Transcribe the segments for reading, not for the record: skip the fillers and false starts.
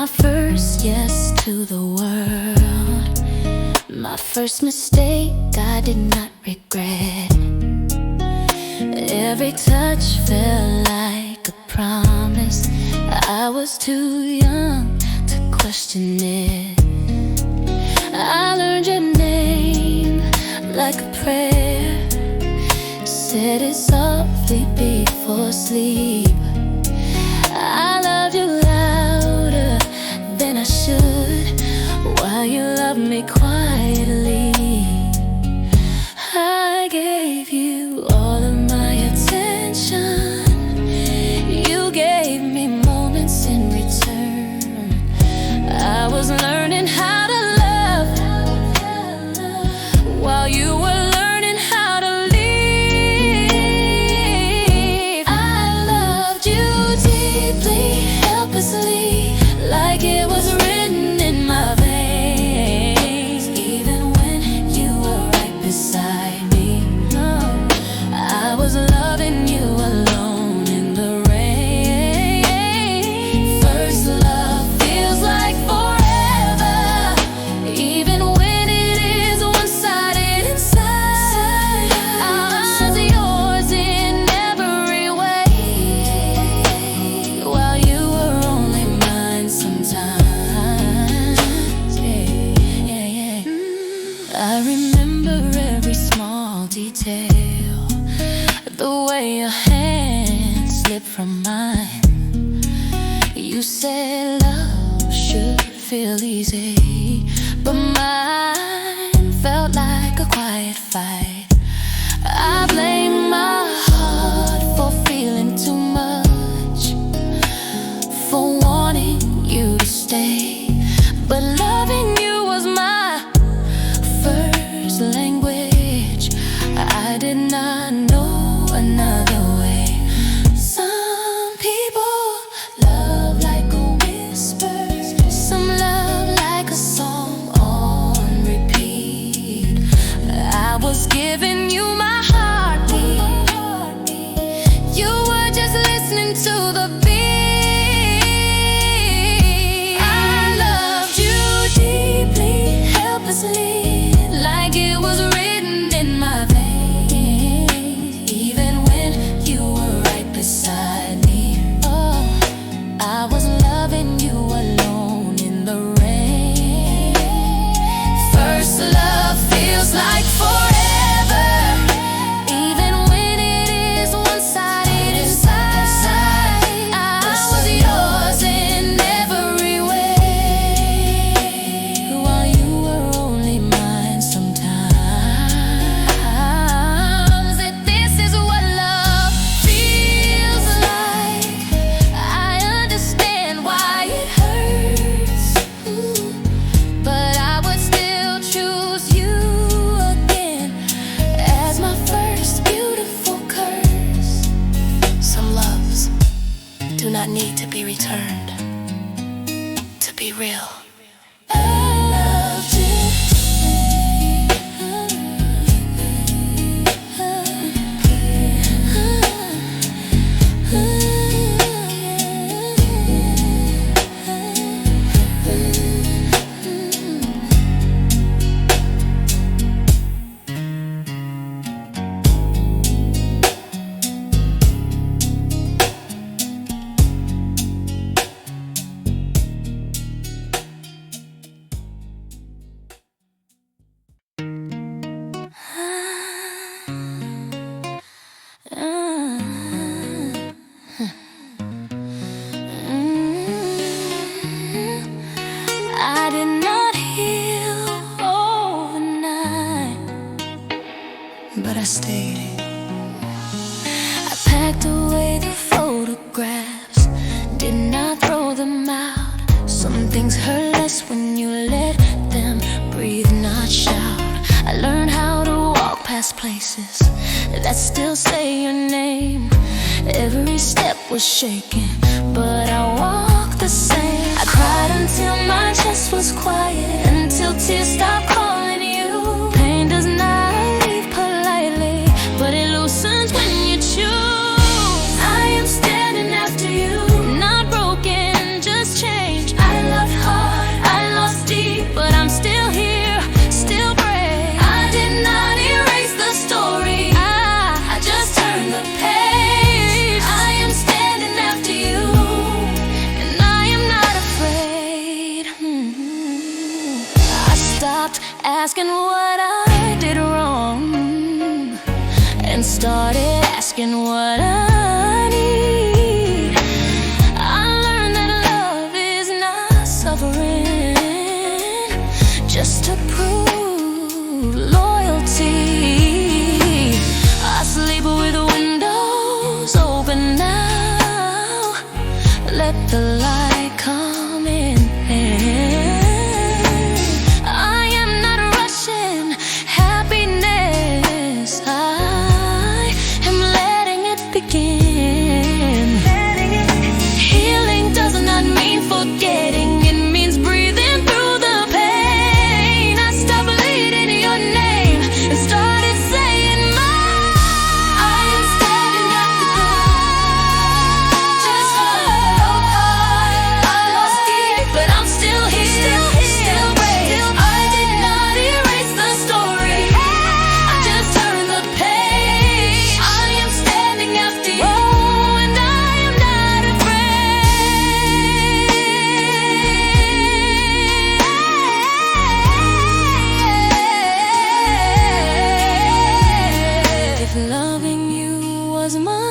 my first yes to the world, my first mistake I did not regret. Every touch felt like a promise. I was too young to question it. I learned your name like a prayer, said it softly before sleep. I loved you louder than I should, while you loved me quietly. I gave you all of my attention, you gave me moments in return. I was learning how to love while you were learning how to leave. I loved you deeply, helplessly, like it was written in my veins. Even when you were right beside me, no, I was loving you alone in the rain. First love feels like forever, even when it is one-sided inside. I was yours in every way, while you were only mine sometimes. Yeah. I remember every small detail, the way your hand slipped from mine. You said love should feel easy, but mine felt like a quiet fight. I blame my heart for feeling too much, for wanting you to stay. But loving you was my first language. I did not know another way. Some people love like a whisper, some love like a song on repeat. I was giving you my heartbeat, you were just listening to the beat. I loved you deeply, helplessly, like it was written in my veins. Even when you were right beside me, oh, I was loving you alone in the rain. First love feels like forever, even when it is one-sided inside. I was yours in every way, while you were only mine sometimes. That this is what love feels like. I understand why it hurts, but I would still choose you again as my first beautiful curse. Some loves do not need to be returned to be real. I loved you. I did not heal overnight, but I stayed. I packed away the photographs, did not throw them out. Some things hurt less when you let them breathe, not shout. I learned how to walk past places that still say your name. Every step was shaking, but I walked the same. I cried until my chest was quiet, until tears stopped calling you. Pain does not leave politely, but it loosens when you choose. I am standing after you, not broken, just changed. I love the page. I am standing after you, and I am not afraid. I stopped asking what I did wrong and started asking what I need. I learned that love is not suffering just to prove loyalty. I sleep with the windows open now. Let the light come in. I am not rushing happiness. I am letting it begin. Healing does not mean forgetting. It means breathing through the pain. I stopped bleeding your name and started saying mine. I am standing at the door. Just hold on. I lost it, but I'm still here. Still brave. I did not erase the story. I just turned the page. I am standing after you, and I am not afraid. If loving you was my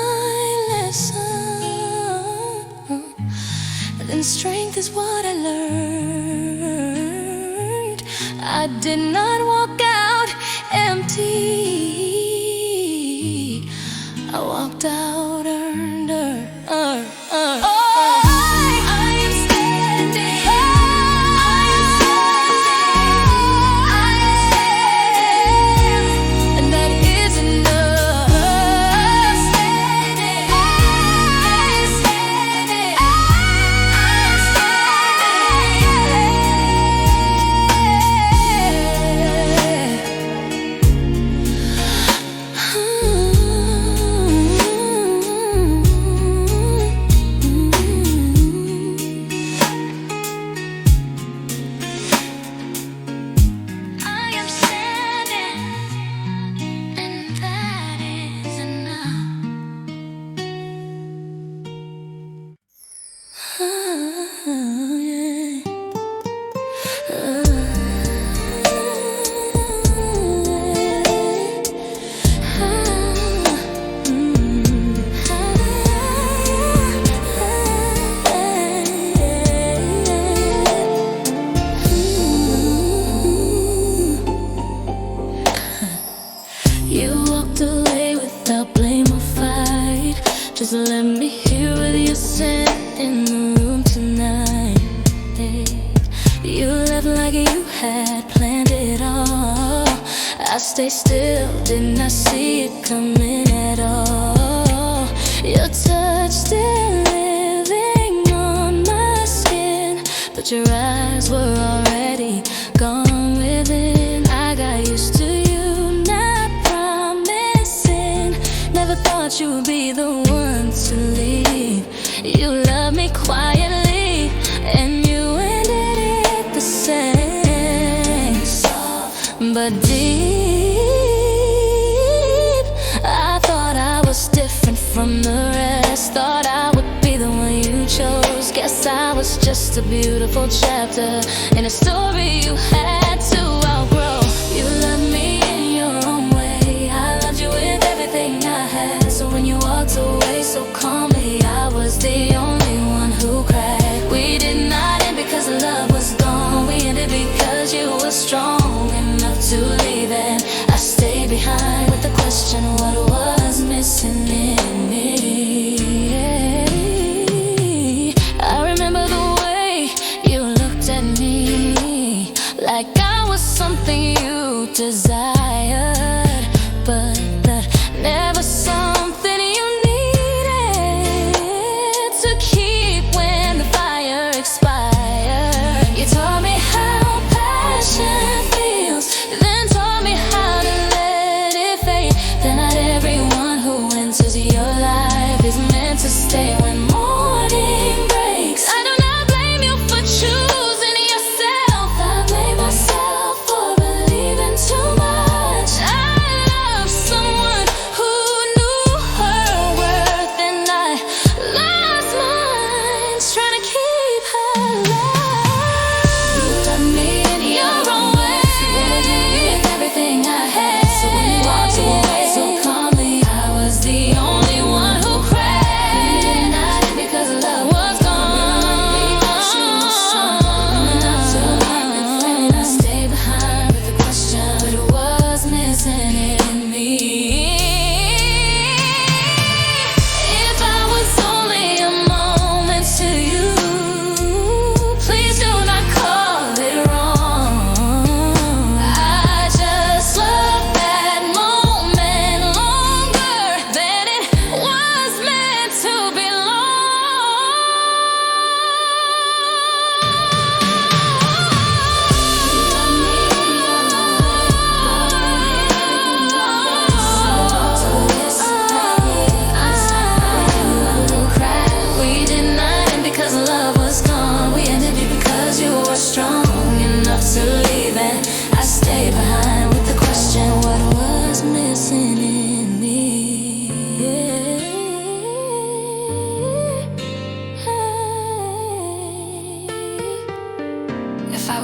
lesson, then strength is what I learned. I did not walk out empty. I walked out earned. Oh, I am standing. I am standing. And that is enough. I am standing. I am standing, and that is enough. You walked away without blame or fight. Just let me hear what you said in the room tonight. You left like you had planned it all. I stayed still, did not see it coming at all. Your touch still living on my skin, but your eyes were already gone within. I got used to you not promising. Never thought you would be the one to leave. You love me quietly, and you ended it the same. But deep, I thought I was different from the rest. Thought I would be the one you chose. Guess I was just a beautiful chapter in a story you had to outgrow. You loved me in your own way. I loved you with everything I had. So when you walked away so calmly, I was the only one who cried. We did not end because love was gone. We ended because you were strong enough to leave, and I stayed behind with the question, what was missing in me? I remember the way you looked at me, like I was something you desired, but that never something you needed to keep when the fire expired. You taught me how passion feels, then taught me how to let it fade. Then not everyone who enters your life is meant to stay when morning breaks. I do not blame you for choosing yourself. I blame myself for believing too much.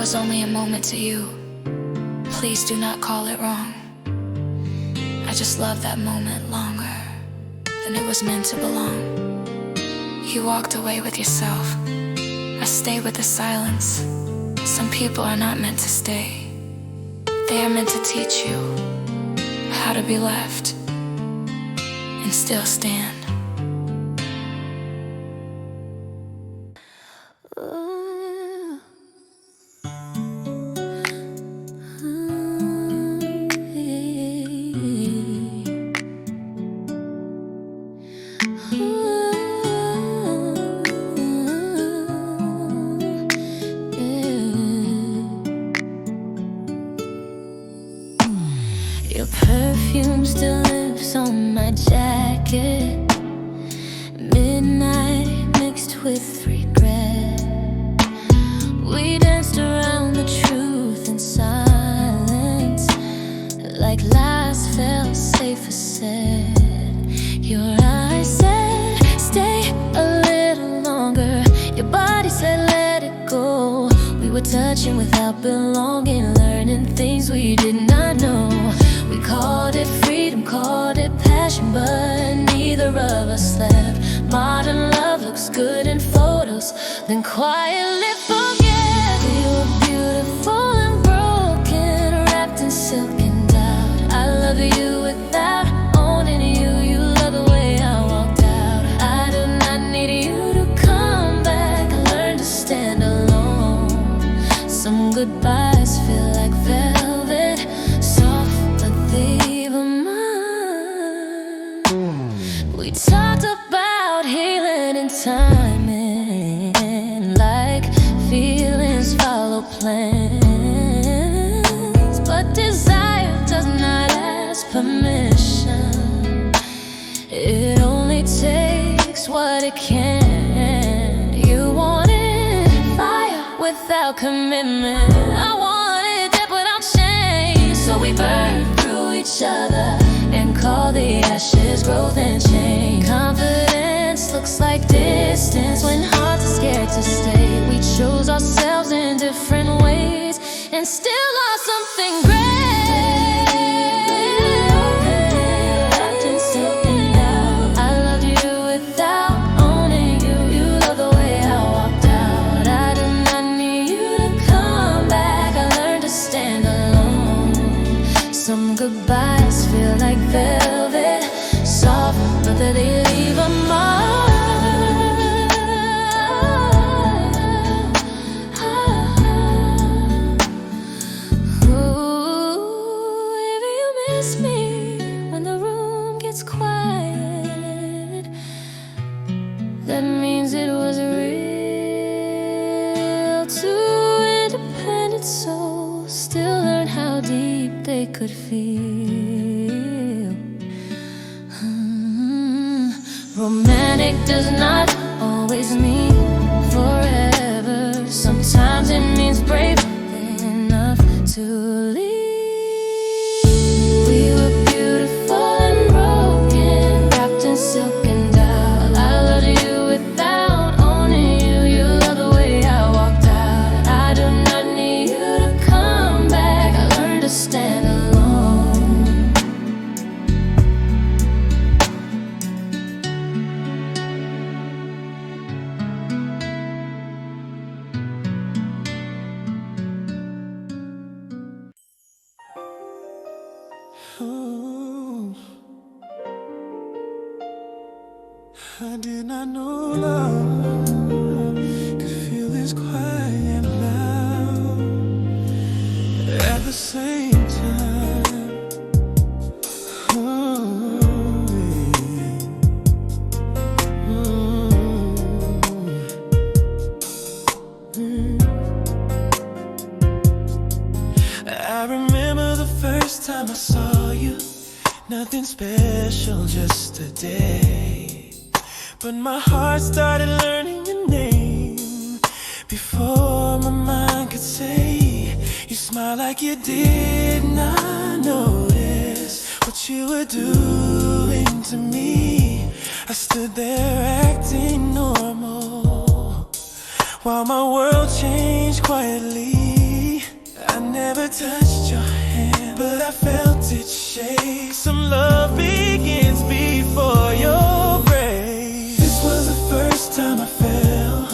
was only a moment to you, please do not call it wrong. I just loved that moment longer than it was meant to belong. You walked away with yourself, I stayed with the silence. Some people are not meant to stay, they are meant to teach you how to be left and still stand. Your perfume still lives on my jacket. Midnight mixed with regret. We danced around the truth in silence, like lies felt safer said. Your eyes said, stay a little longer. Your body said, let it go. We were touching without belonging, learning things we did not know. We called it freedom, called it passion, but neither of us left. Modern love looks good in photos, then quietly forget. We were beautiful and broken, wrapped in silk and doubt. I love you without owning you. You love the way I walked out. I do not need you to come back. I learned to stand alone. Some goodbyes feel like velvet, soft but they were mine. We talked about healing and timing, like feelings follow plans. But desire does not ask permission, it only takes what it can. You wanted fire without commitment, I wanted depth without change. So we burned through each other and called the ashes growth and change. Confidence looks like distance when hearts are scared to stay. We chose ourselves in different ways and still lost something great. Wrapped in silk and doubt. I loved you without owning you. You love the way I walked out. I do not need you to come back. I learned to stand alone. Some goodbyes feel like velvet, soft but they leave a mark. Ooh, if you miss me when the room gets quiet, that means it was real. Two independent souls still learn how deep they could feel. Romantic does not always mean forever. Sometimes it means brave enough to leave. We were beautiful and broken, wrapped in silk and doubt. I loved you without owning you. You love the way I walked out. I do not need you to come back. I learned to stand alone. Oh, I did not know love could feel this quiet loud at the same time. Oh, I remember the first time I saw you. Nothing special, just a day. But my heart started learning your name before my mind could say. You smiled like you did not notice what you were doing to me. I stood there acting normal while my world changed quietly. never touched your hand, but I felt it shake. Some love begins before your break. This was the first time I felt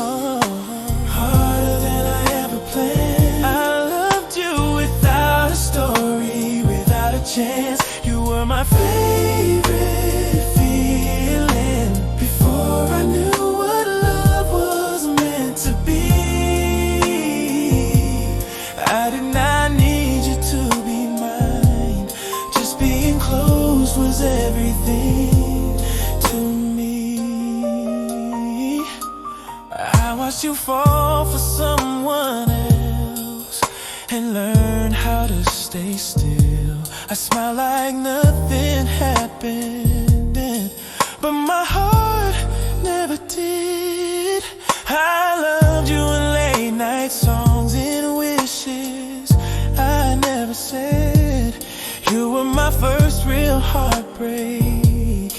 harder than I ever planned. I loved you without a story, without a chance. You were my favorite feeling before I knew what love was meant to be. I did not need you to be mine. Just being close was everything to me. I watched you fall for someone else and learn how to stay still. I smile like nothing happened, but my heart never did. I loved you in late night songs and wishes I never said. You were my first real heartbreak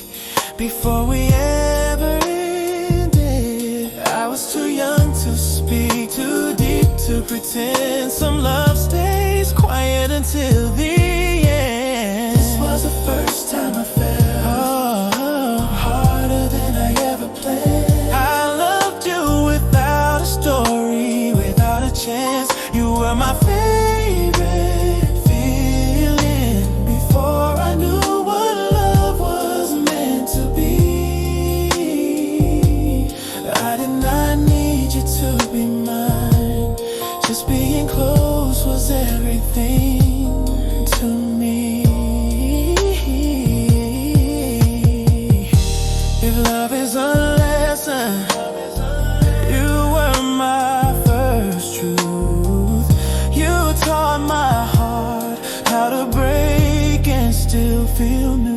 before we ever ended. I was too young to speak, too deep to pretend. Some love stays quiet until the end. This was the first time I felt harder than I ever planned. I loved you without a story, without a chance. You were my favorite feeling before I knew what love was meant to be. I did not need you to be mine. Just being close was everything to me. If love is a lesson, you were my first truth. You taught my heart how to break and still feel new.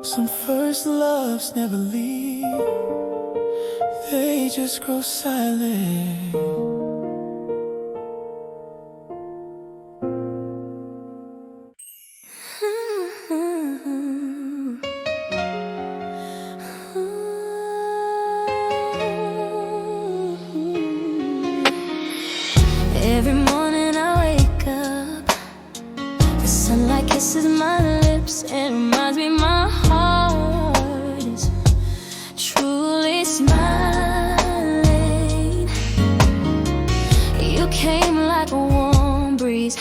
Some first loves never leave, they just grow silent. Every morning I wake up, the sunlight kisses my lips and reminds me my heart is truly smiling. You came like a warm breeze,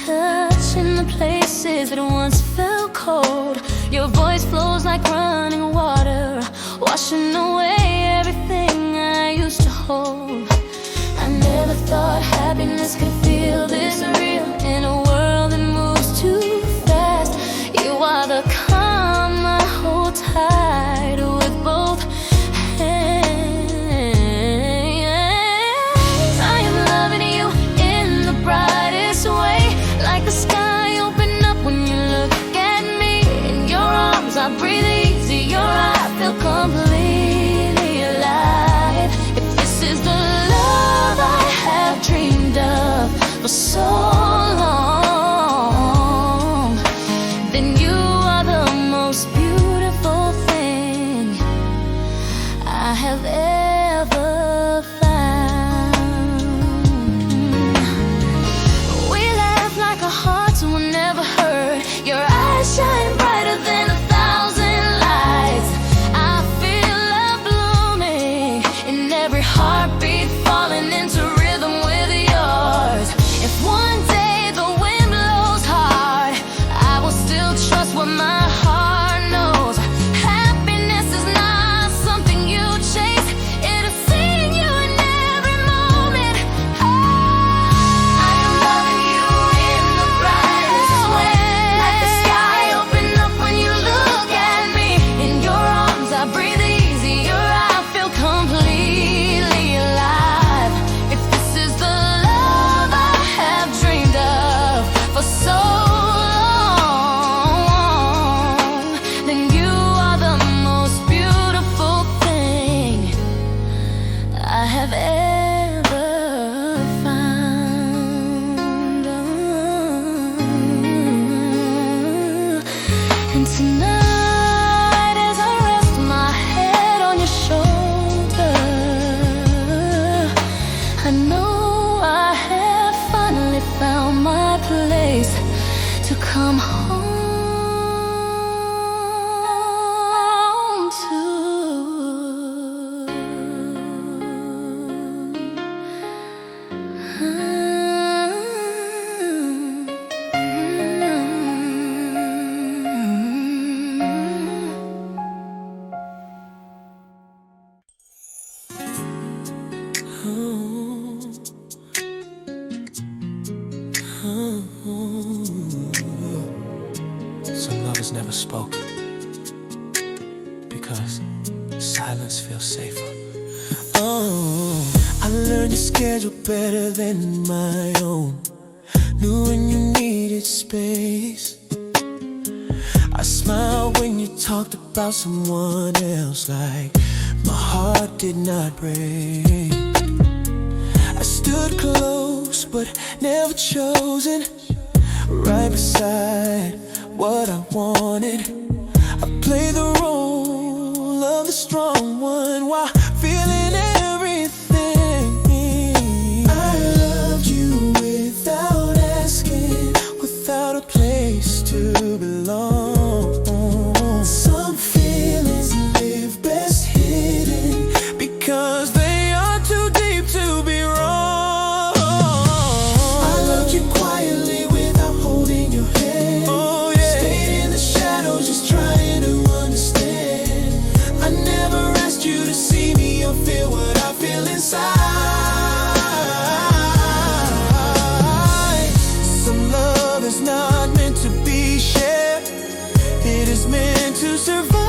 touching the places that once felt cold. Your voice flows like running water, washing away everything I used to hold. I never thought happiness could feel this real in a world that moves too fast. You are the calm I hold tight with both hands. I am loving you in the brightest way, like the sky open up when you look at me. In your arms I breathe easier, I feel completely alive. If this is the love I have dreamed of for so long, then you are the most beautiful thing I have ever found. We laugh like our hearts were never hurt. Your eyes shine brighter than 1,000 lights. I feel love blooming in every heartbeat, falling into rhythm with yours. If one day the wind blows hard, I will still trust what my heart knows. Happiness is not something you chase, it is seeing you in every moment. I am loving you in the brightest way, like the sky open up when you look at me. In your arms I breathe easier, I feel completely alive. If this is the love I have dreamed of for so long, is never spoken, because silence feels safer. Oh, I learned your schedule better than my own. Knew when you needed space. I smiled when you talked about someone else, like my heart did not break. I stood close but never chosen, right beside what I wanted. I played the role of the strong one while feeling everything. I loved you without asking, without a place to belong. Some feelings live best hidden, because they are too deep to be wrong. I loved you quietly without holding your hand. Oh yeah. Stayed in the shadows just trying to understand. I never asked you to see me or feel what I feel inside. Some love is not meant to be shared, it is meant to survive.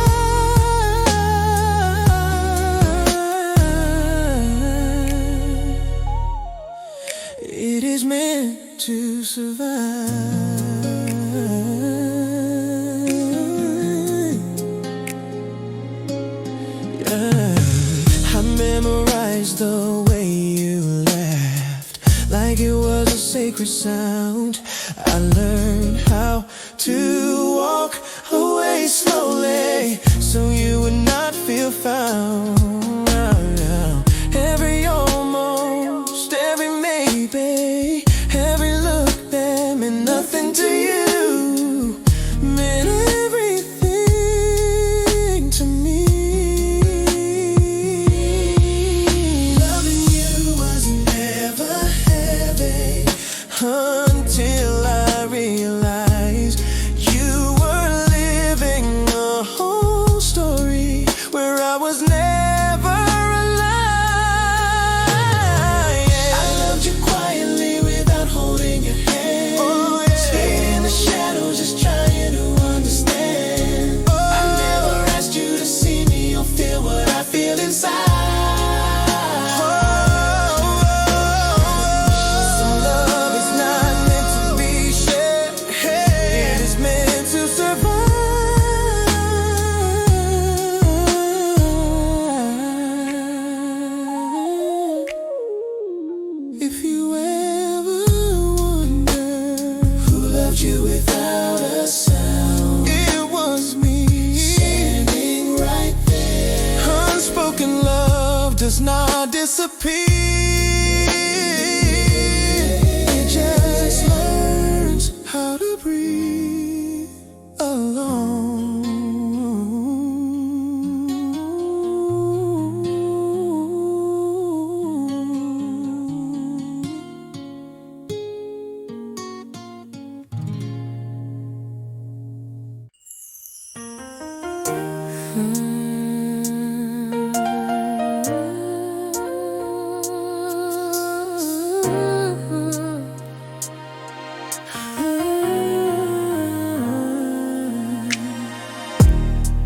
It is meant to survive. Yeah. I memorized the way you laughed, like it was a sacred sound. I learned how to walk away slowly, so you would not feel found. Every almost, every maybe, every look that meant nothing to you, meant everything to me. Loving you was never heavy until I realized you were living a whole story where I was never alive. I loved you quietly without holding your hand. Oh, yeah. Stayed in the shadows just trying to understand. Oh. I never asked you to see me or feel what I feel inside. If you ever wonder who loved you without a sound, it was me, standing right there. Unspoken love does not disappear, it just learns how to breathe alone.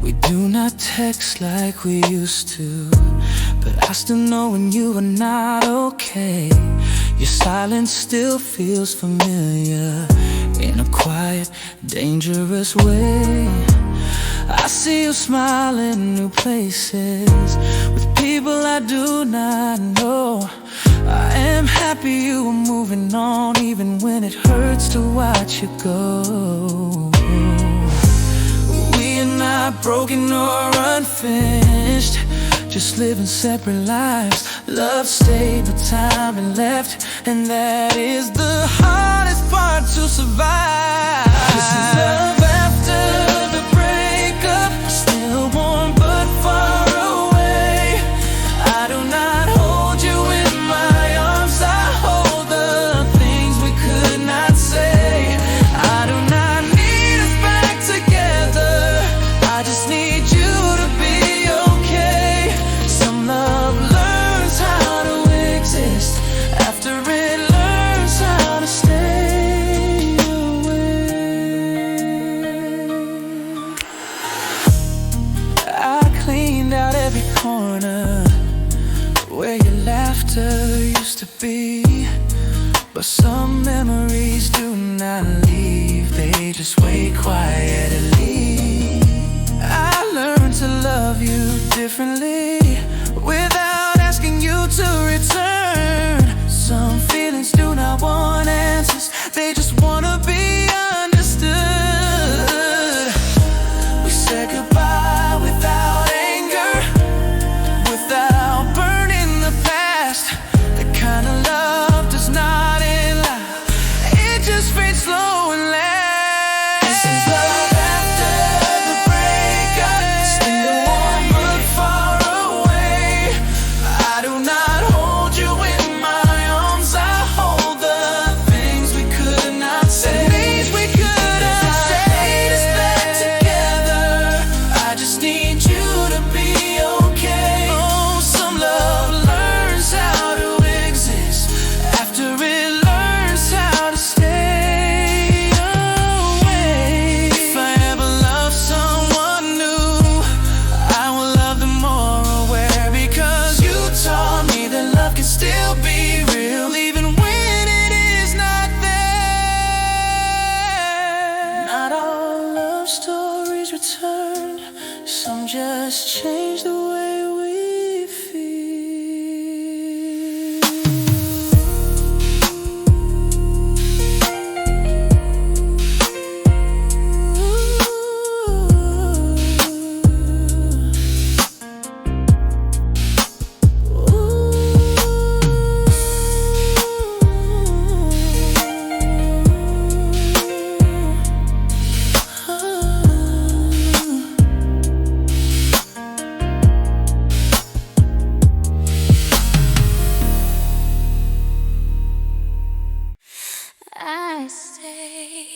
We do not text like we used to, but I still know when you are not okay. Your silence still feels familiar in a quiet, dangerous way. I see you smile in new places with people I do not know. I am happy you are moving on, even when it hurts to watch you go. We are not broken or unfinished, just living separate lives. Love stayed, but time and left, and that is the hardest part to survive. This is love after the breakup, still warm but far away. I do not hold you in my arms, I hold the things we could not say. I do not need us back together, I just need you to be okay. Some love learns how to exist after it learns how to stay away. corner where your laughter used to be. But some memories do not leave, they just wait quietly. I learned to love you differently without asking you to return. Some feelings do not want answers, they just wanna be understood. We said goodbye without anger, without burning the past. The kind of love does not end loud, it just fades slow and lasts. This is love after the breakup, still the warm but far away. I do not hold you in my arms, I hold the things we could not say. Things we could not say to back together. I just need you to be okay. Oh, some love learns how to exist after it learns how to stay away. If I ever love someone new, I will love them more aware, because you taught me that love can still be real even when it is not there. Not all love stories return, some just change the way we feel. I stay.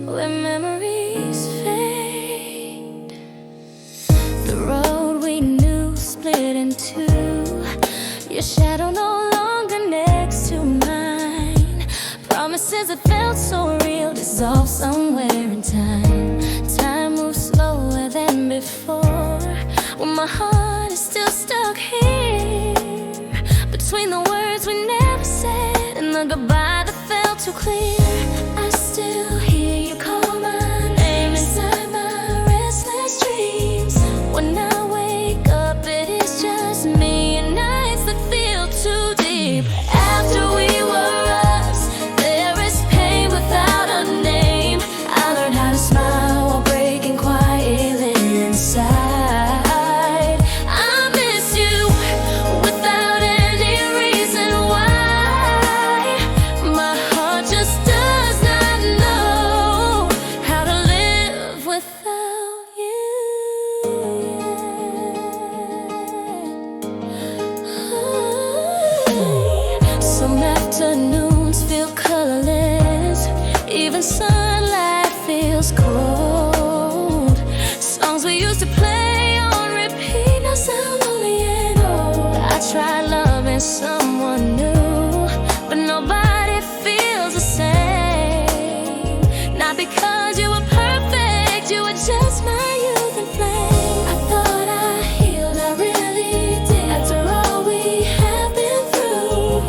Where memories fade, the road we knew split in two. Your shadow no longer next to mine. Promises that felt so real dissolved somewhere in time. Time moves slower than before, when my heart is still stuck here between the words we never said and the goodbye that felt too clear. I still hear you call my name inside my restless dreams. When I wake up, it is just me and nights that feel too deep. After we were us, there is pain without a name. I learned how to smile while breaking quietly inside. I miss you without any reason why. My heart just does not know how to live without you. Some afternoons feel colorless, even sunlight feels cold. Songs we used to play on repeat now sound lonely and old. I tried loving someone new, but nobody feels the same. Not because you were perfect, you were just my youth and flame. I thought I healed, I really did, after all we have been through.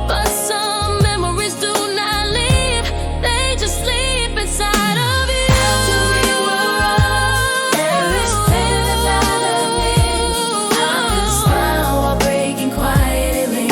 But some memories do not leave, they just sleep inside of you. After we were up, there is pain without a name. I could smile while breaking quietly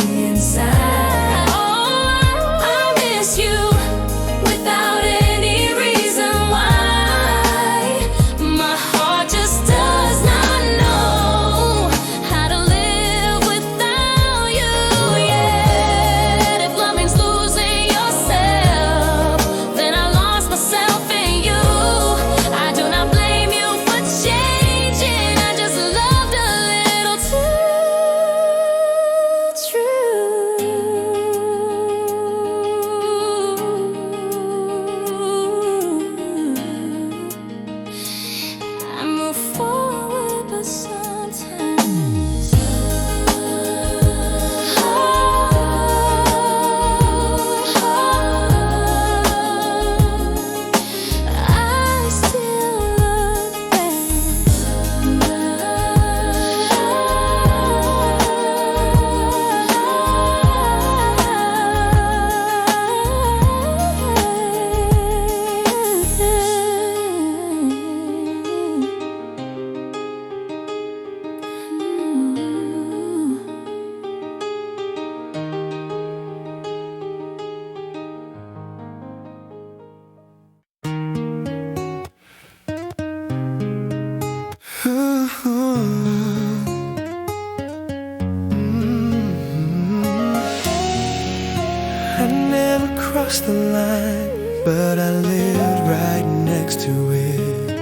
crossed the line, but I lived right next to it.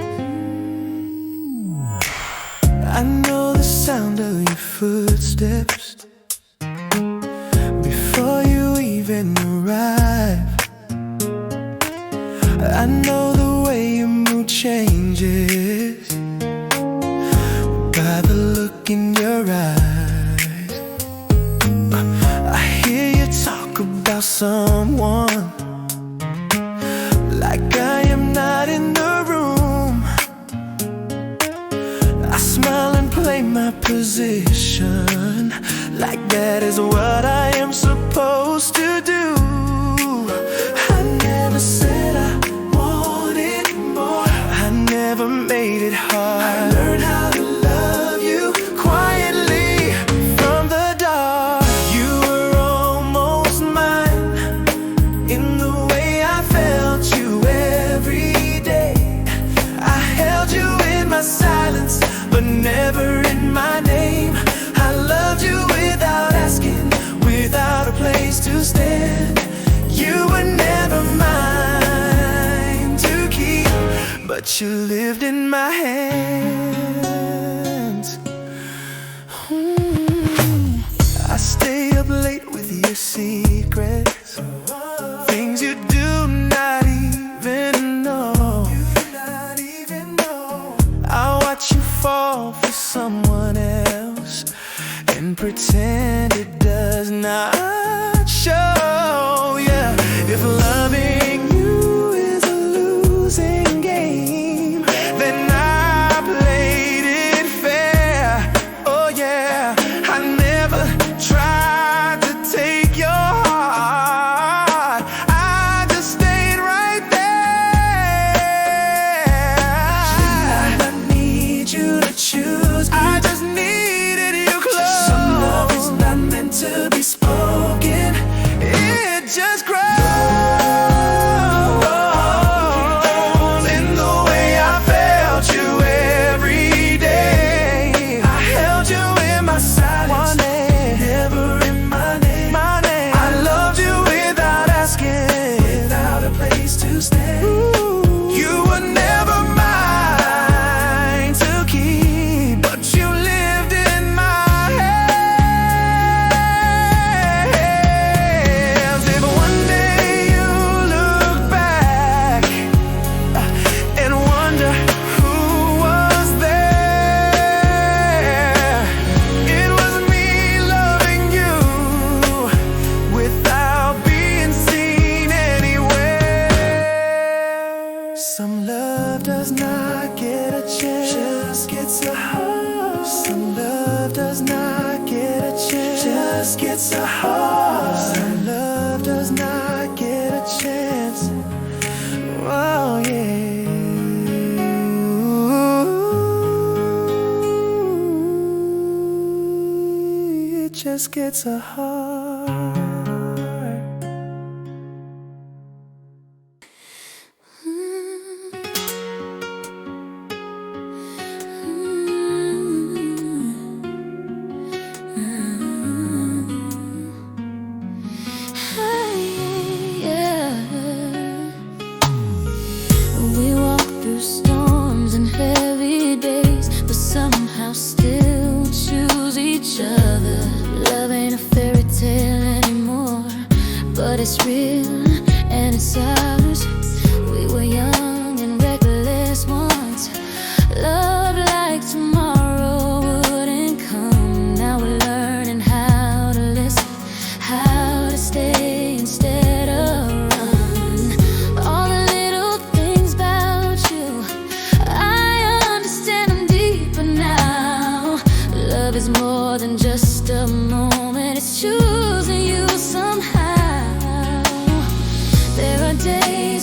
I know the sound of your footsteps before you even arrive. I know the way your mood changes by the look in your eyes. I hear you talk about someone like I am not in the room. I smile and play my position like that is what I am supposed to do. I never said I wanted more. I never made it hard. I learned how to love you quietly from the dark. You were almost mine in the way I felt you every day. I held you in my silence, but never in my name. I loved you without asking, without a place to stand. You were never mine to keep, but you lived in my hands. I stay up late with your secrets, things you do not even know. I watch you fall for someone else and pretend it does not show. Yeah, if loving you is a losing game, then I played it fair. Oh yeah, I never tried to take your heart. I just stayed right there. I need you to choose. I just needed you close. Some love is not meant to be spoken. It just grows in the way I felt you every day. I held you in my silence, never in my name. I loved you without asking, without a place to stay. You were never mine to keep, but you lived in my hands. If one day you look back and wonder who was there, it was me loving you without being seen anywhere. Some love does not get a chance, just gets a heart. Some love does not get a chance, just gets a heart. Some love does not get a chance. Oh yeah. It just gets a heart. We walk through storms and heavy days, but somehow still choose each other. Love ain't a fairy tale anymore, but it's real and it's ours. We were young and reckless once. Love like tomorrow wouldn't come. Now we're learning how to listen, how to stay instead of run. All the little things about you, I understand them deeper now. Love is more than just a moment, it's choosing you somehow. There are days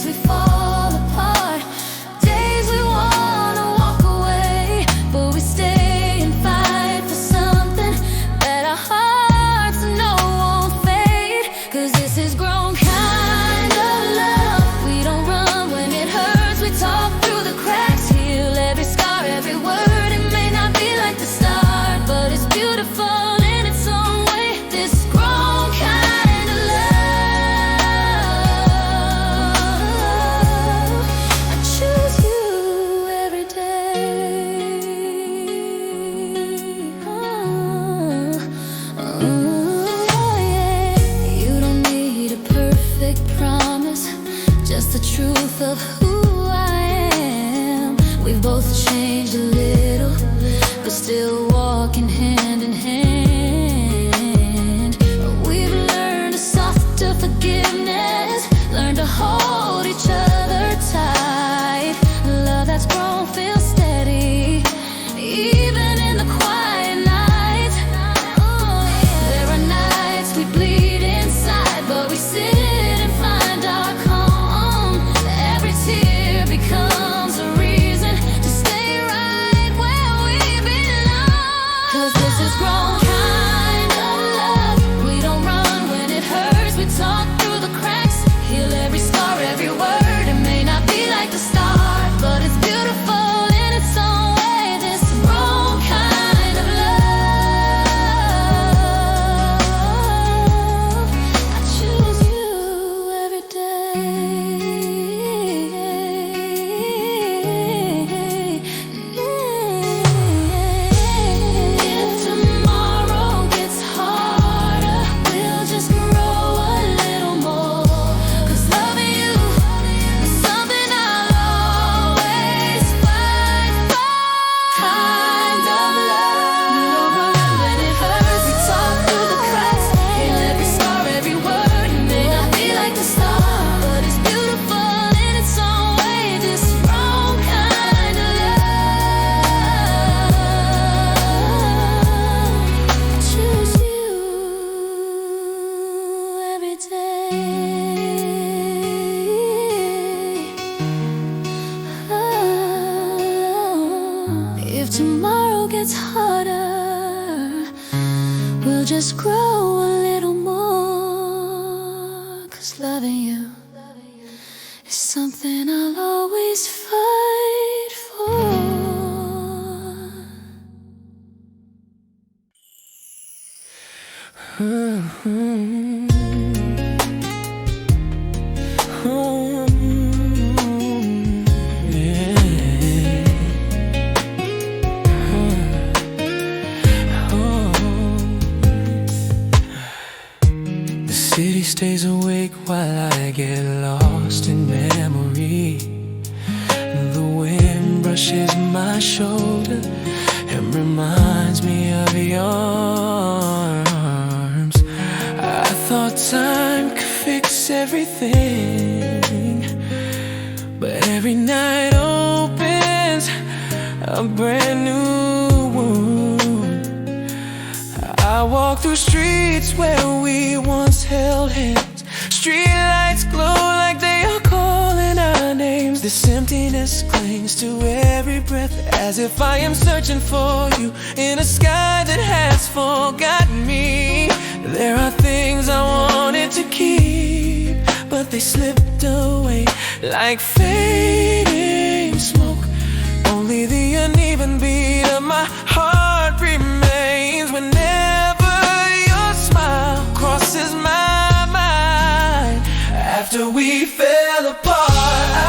truth of who I am. We've both changed a little, but still walking hand in hand. We've learned a softer forgiveness, learned to hold each other tight. Love that's grown feels steady, even in the quiet nights. There are nights we bleed inside, but we sit and find our calm. Every tear becomes a reason to stay right where we belong. 'Cause this is grown kind of love. We don't run when it hurts, we talk through the cracks, heal every scar, every word. It may not be like the start, but it's beautiful in its own way. This grown kind of love. I choose you every day. If tomorrow gets harder, we'll just grow a little more. 'Cause loving you is something I'll always fight for. Kind of love. We don't run when it hurts, we talk through the cracks, heal every scar, every word. It may not be like the start, but it's beautiful in its own way. This wrong kind of love. I choose you every day. If tomorrow gets harder, we'll just grow a little more. 'Cause loving you is something I'll always fight for. The city stays awake while I get lost in memory. The wind brushes my shoulder and reminds me of your arms. I thought time could fix everything, but every night opens a brand new wound. I walk through streets where we once held hands. Street lights glow like they are calling our names. This emptiness clings to every breath, as if I am searching for you in a sky that has forgotten me. There are things I wanted to keep, but they slipped away like fading smoke. Only the uneven beat of my heart remains whenever your smile crosses my mind. After we fell apart,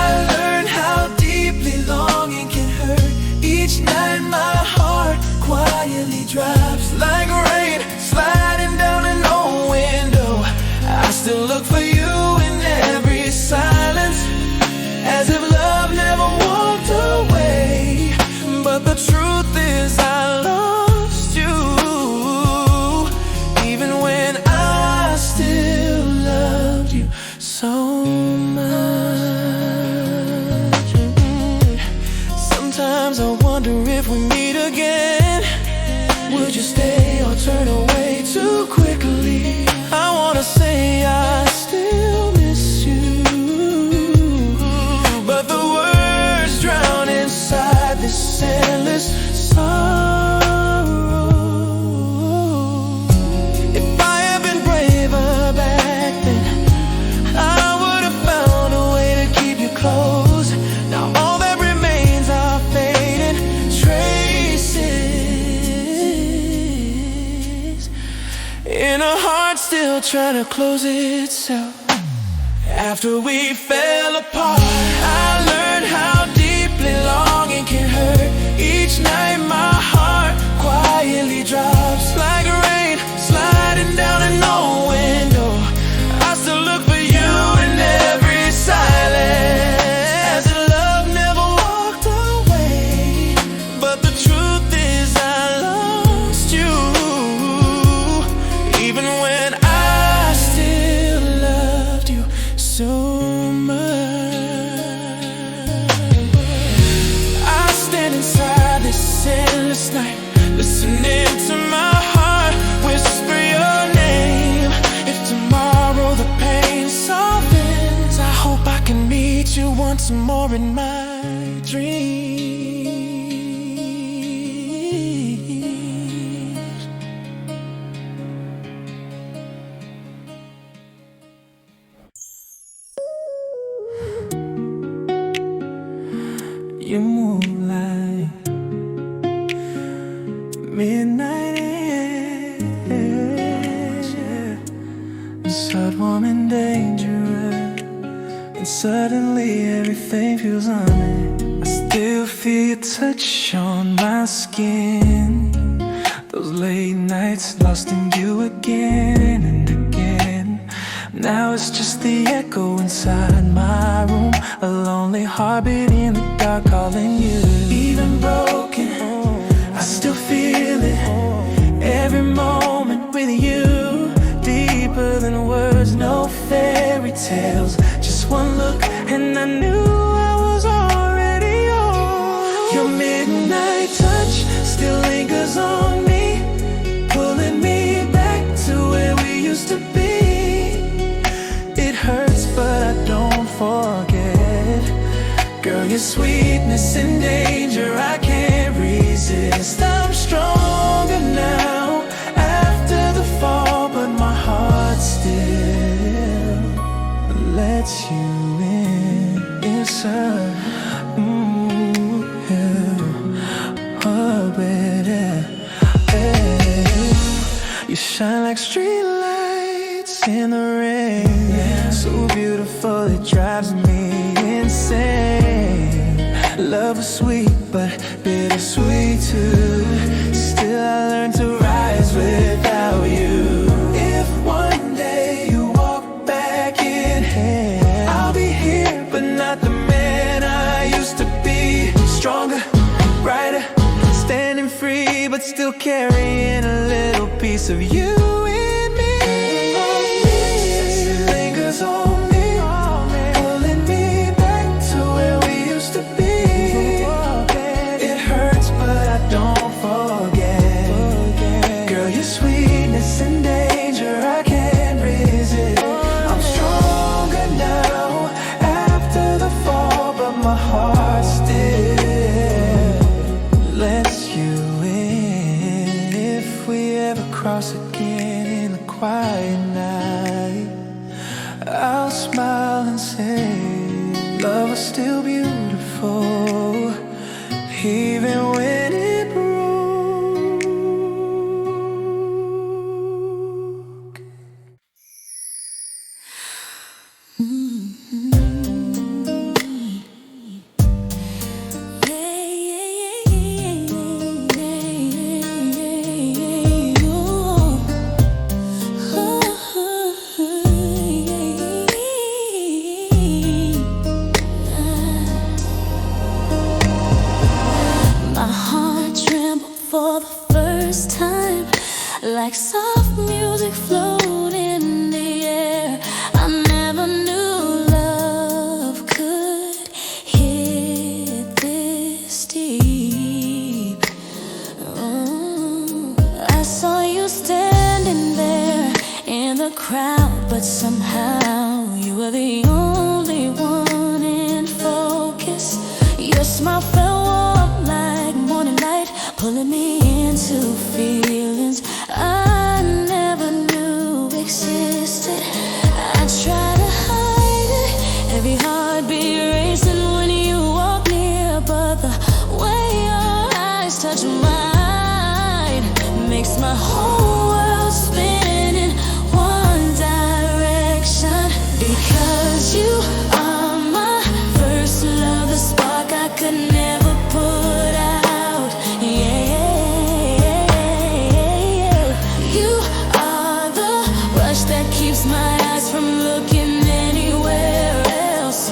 I learned how deeply longing can hurt. Each night my heart quietly drops like rain sliding down an old window. I still look for you in every silence, as if love never walked away. But the truth is I lost you, even when I still loved you so much. Sometimes I wonder if we meet again, would you stay or turn away too quickly? I wanna say I still miss you, but the words drown inside this endless sorrow. If I had been braver back then, I would have found a way to keep you close. Now all that remains are fading traces in a heart still trying to close itself. After we fell apart, I learned how deeply longing can hurt. Each night my heart quietly drops like rain sliding down an old window. I still look for you in every silence. some more in my dreams. You move like midnight air, so warm and dangerous, and suddenly everything feels on it. I still feel your touch on my skin. Those late nights lost in you again and again. Now it's just the echo inside my room, a lonely heartbeat in the dark calling you. Even broken, I still feel it. Every moment with you, deeper than words, no fairy tales. Just one look and I knew I was already yours. Your midnight touch still lingers on me, pulling me back to where we used to be. It hurts but I don't forget. Girl, your sweetness and danger I can't resist. I'm stronger now after the fall, but my heart still lets you in. It's a you shine like street lights in the rain, so beautiful it drives me insane. Love was sweet but bittersweet too. Still I learned to rise without you. If one day you walk back in, I'll be here but not the man I used to be. Stronger, brighter, standing free, but still carrying a little piece of you in me. It lingers on me, pulling me back to where we used to be. It hurts but I don't forget. Girl, your sweetness and danger I can't resist. I'm stronger now after the fall, but my heart still lets you in. If we ever cross again in the quiet night, I'll smile and say love was still beautiful, even when it broke. For the first time, like soft music floating in the air. I never knew love could hit this deep. Oh, I saw you standing there in the crowd, but somehow you were the only one in focus. Your smile felt warm like morning light, pulling me into feelings I never knew existed. I try to hide it, every heartbeat racing when you walk near, but the way your eyes touch mine makes my whole world spin in one direction. Because you are my first love, the spark I could never put out. My eyes from looking anywhere else.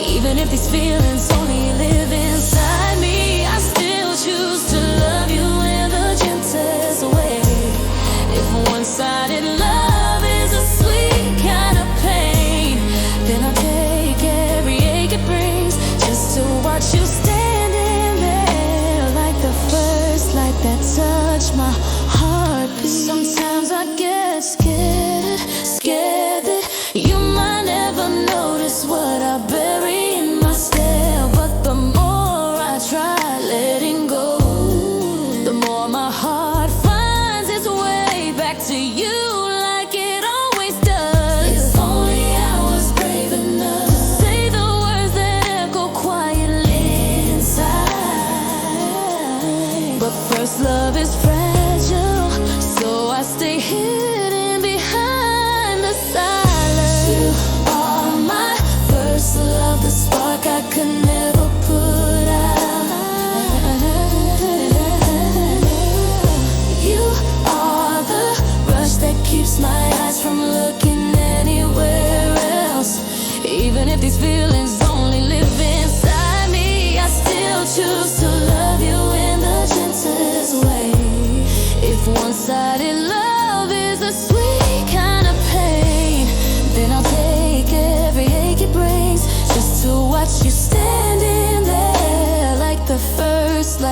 Even if these feelings only live inside me, I still choose to love you in the gentlest way. If one-sided love is a sweet kind of pain, then I'll take every ache it brings just to watch you standing there, like the first light that touched my heartbeat. Sometimes I get scared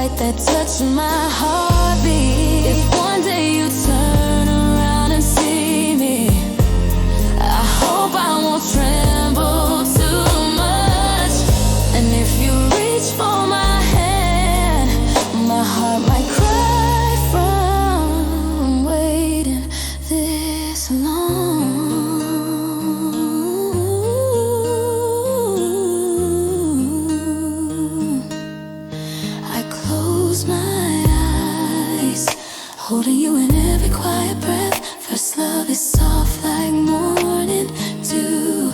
light that touched my heartbeat. If one day you turn around and see me, I hope I won't tremble too much. And if you reach for my hand, my heart might cry from waiting this long. I close my eyes, holding you in every quiet breath. First love is soft like morning dew,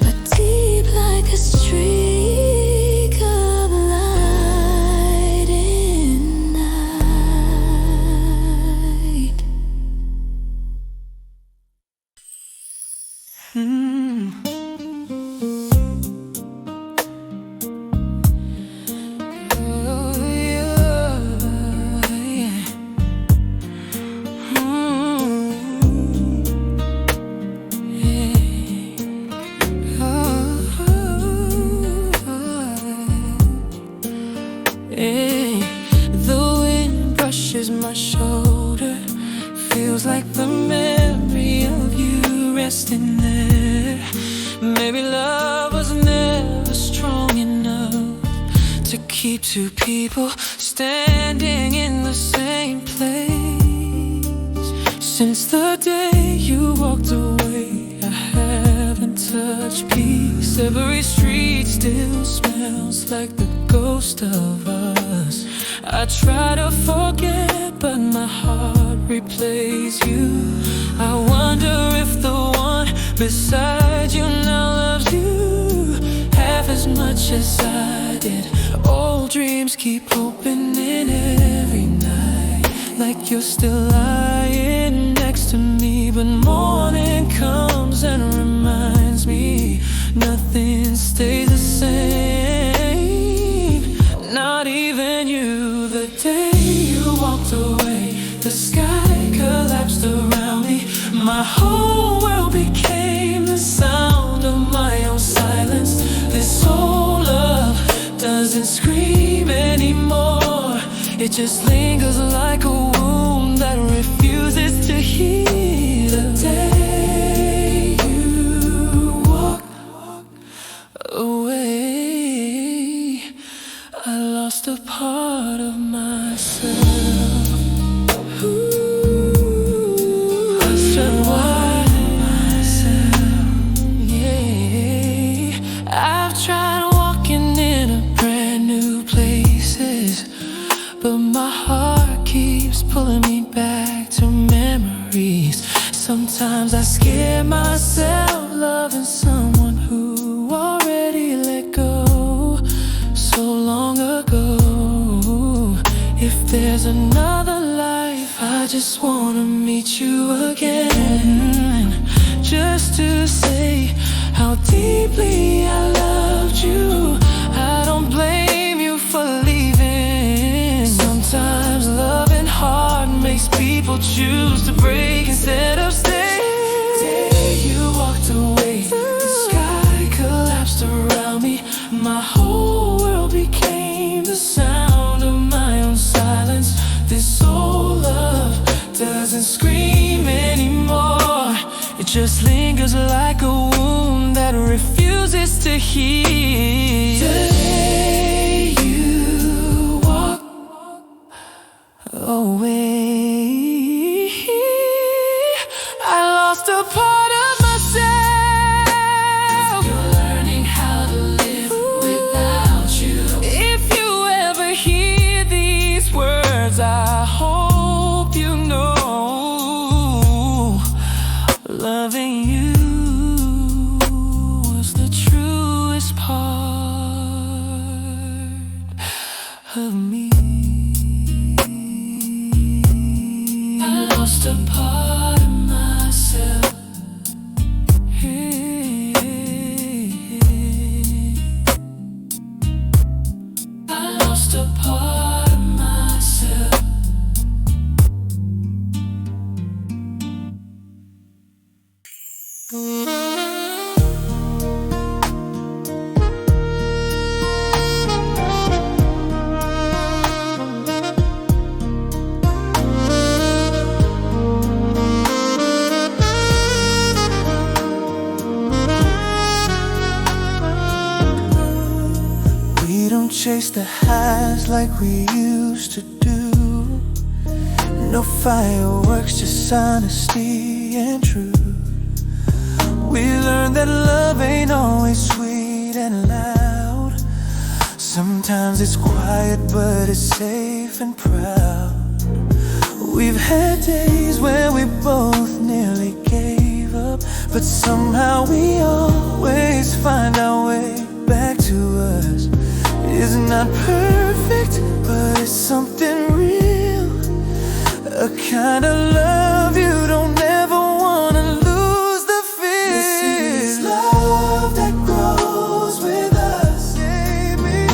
but deep like a streak of light in night. The wind brushes my shoulder, feels like the memory of you resting there. Maybe love was never strong enough to keep two people standing in the same place. Since the day you walked away, I haven't touched peace. Every street still smells like the ghost of us. I try to forget, but my heart replays you. I wonder if the one beside you now loves you half as much as I did. Old dreams keep opening every night, like you're still lying next to me. But morning comes and reminds me nothing stays the same, not even you. The day you walked away, the sky collapsed around me. My whole world became the sound of my own silence. This whole love doesn't scream anymore. It just lingers like a wound that refuses to heal. The day you walk away, I lost a part of myself. I started winding myself. Yeah, I've tried walking in a brand new places, but my heart keeps pulling me back to memories. Sometimes I scare myself loving someone who already let go so long ago. If there's another life, I just wanna meet you again, just to say how deeply I loved you. I don't blame you for leaving. Sometimes loving hard makes people choose to break instead of stay. The day you walked away, the sky collapsed around me. My whole world became the sound of my own silence. This old love doesn't scream anymore. It just lingers like a wound that refuses to heal. Today you walk away, I lost a part of myself. Still learning how to live without you. If you ever hear these words, I hope you know loving you was the truest part chase the highs like we used to do. No fireworks, just honesty and truth. We learned that love ain't always sweet and loud. Sometimes it's quiet, but it's safe and proud. We've had days where we both nearly gave up, but somehow we always find our way back to us. It's not perfect, but it's something real. A kind of love you don't ever wanna lose the feel. This is love that grows with us, baby.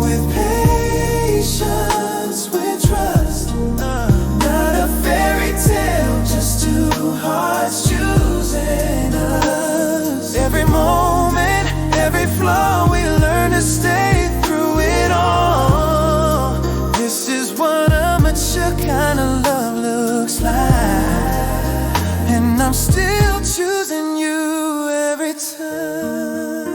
With patience, with trust. Not a fairy tale, just two hearts choosing us. Every moment, every flaw, we learn to stay through it all. This is what a mature kind of love looks like, and I'm still choosing you every time.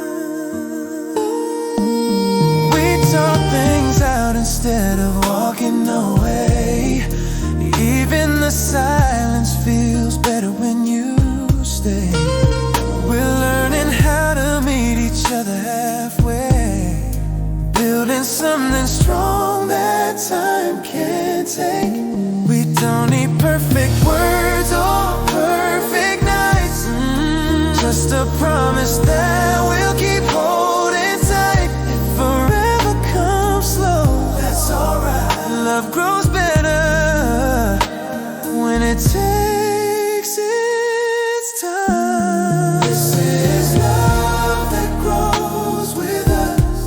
We talk things out instead of walking away. Even the silence feels better when you stay. We're learning how to meet each other halfway, building something strong that time can't take. We don't need perfect words or perfect nights, just a promise that we'll keep holding tight. If forever comes slow, that's alright. Love grows better when it takes its time. This is love that grows with us.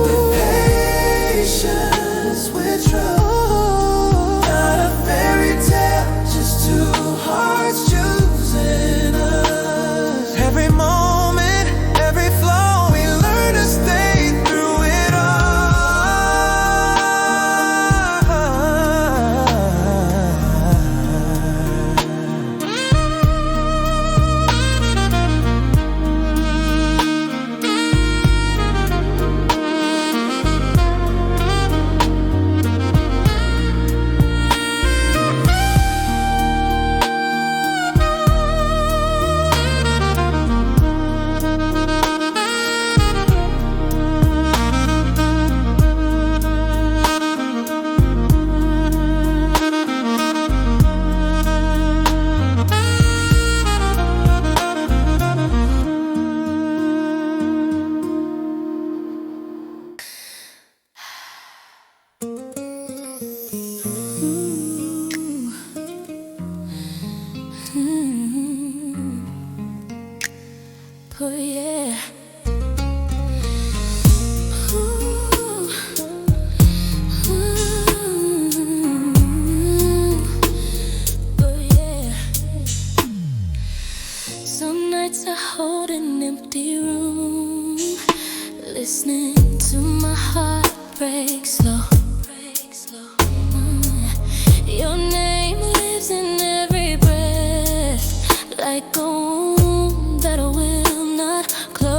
With patience, with trust. Not a fairy tale, just two hearts choosing us. Every moment, every flaw, we learn to stay through it Oh yeah. Oh yeah. Some nights I hold an empty room, listening to my heart break slow. Your name lives in every breath, like a wound that will not close.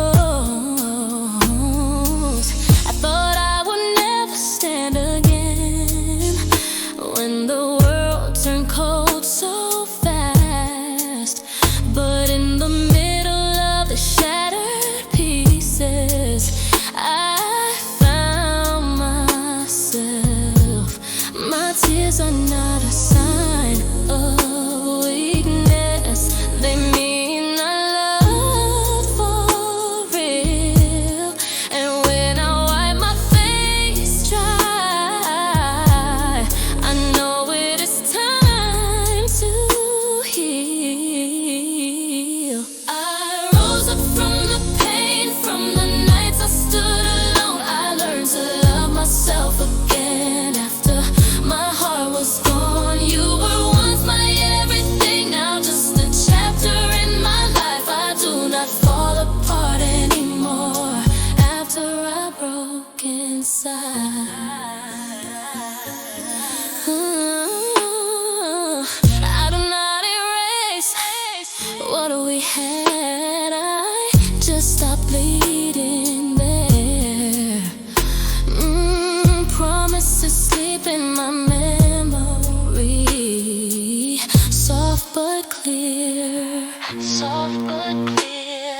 I thought I would never stand again when the world turned cold so fast. But in the middle of the shattered pieces, I found myself. My tears are not a sign of weakness, they mean I love for real. And when I wipe my face dry, I know it is time to heal. I rose up from the pain, from the nights I stood alone. I learned to love myself again after my heart was gone. You were once my everything, now just a chapter in my life. I do not fall apart anymore after I broke inside. I do not erase what we had. I just stopped bleeding there. soft but clear.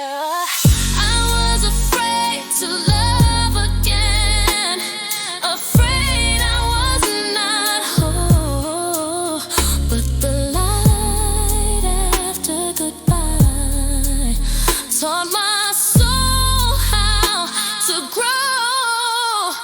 I was afraid to love again, afraid I was not whole. But the light after goodbye taught my soul how to grow.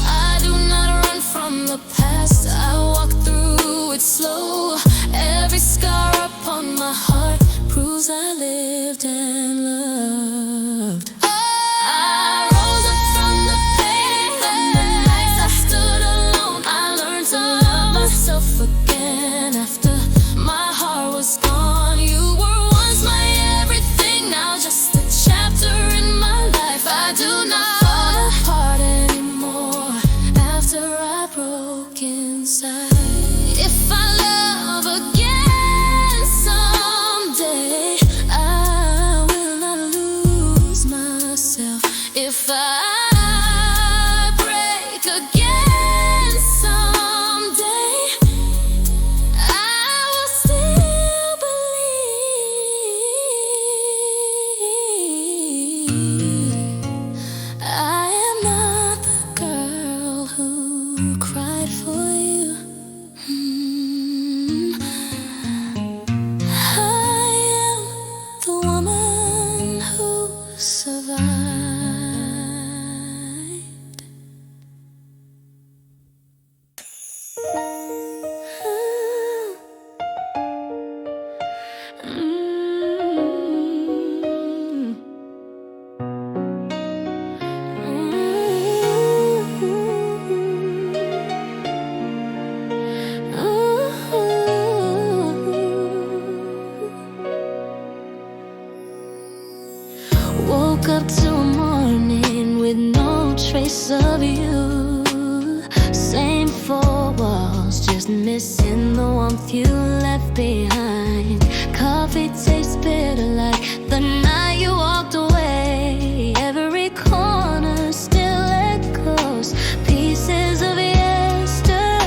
I do not run from the past, I walk through it slow. Every scar upon my heart proves I lived and loved. I rose up from the pain, from the nights I stood alone. I learned to love myself again after my heart was gone. You were once my everything, now just a chapter in my life. I do not fall apart anymore after I broke inside. If I love again someday, I will not lose myself. If I break again someday, I will still believe. I am not the girl who cried for you. I am the woman who survived. Woke up to a morning with no trace of you. Same four walls, just missing the warmth you left behind. Coffee tastes bitter like the night you walked away. Every corner still echoes pieces of yesterday.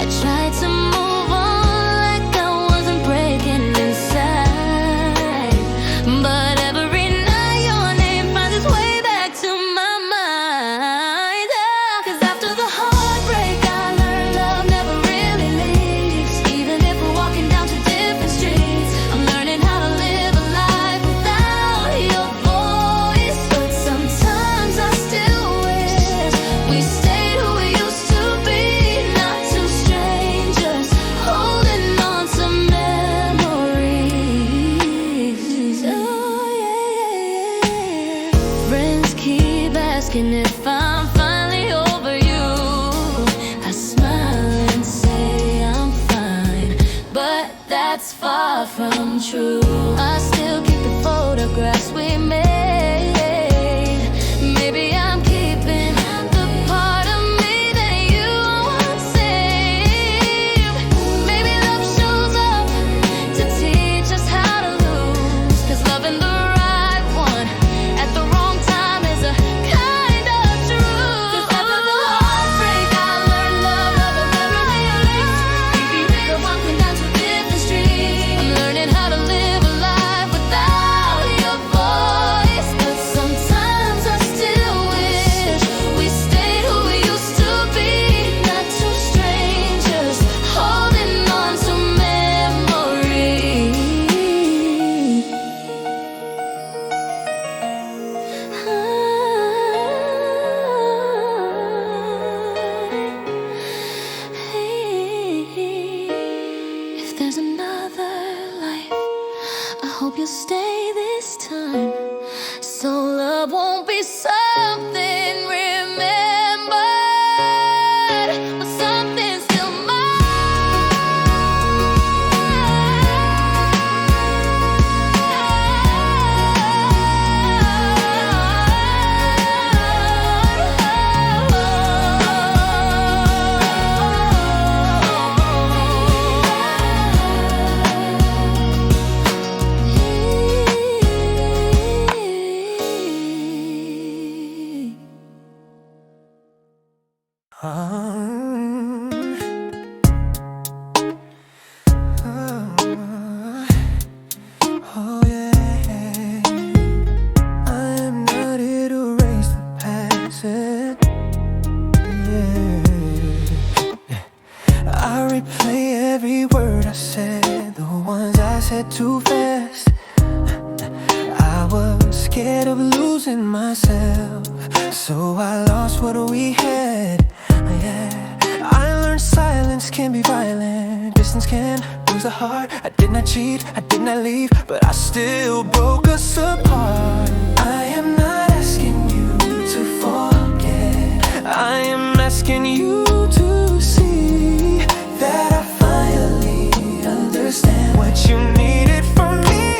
I tried to move on like I wasn't breaking inside, but every night your name finds its way back to my mind. 'Cause after the heartbreak I learned love never really leaves. Even if we're walking down two different streets, I'm learning how to live a life without your voice. But sometimes I still wish we stayed who we used to be, not two strangers holding on to memories. Oh yeah. Friends keep asking if I'm finally over you. I smile and say I'm fine, but that's far from true. I still keep the photographs we made. Maybe I'm keeping the part of me that you once saved. Maybe love shows up to teach us how to lose. 'Cause loving the right one at the wrong time is a kind of truth. 'Cause after the heartbreak I learned love never really leaves. Even if we're walking down two different streets, I'm learning how to live a life without your voice. But sometimes I still wish we stayed who we used to be, not two strangers holding on to memories. If there's another life, I hope you'll stay this time, so love won't be something remembered, but something still mine. I said too fast. I was scared of losing myself, so I lost what we had. Yeah, I learned silence can be violent. Distance can lose the heart. I did not cheat, I did not leave, but I still broke us apart. I am not asking you to forget. I am asking you to see that I finally understand what you needed from me.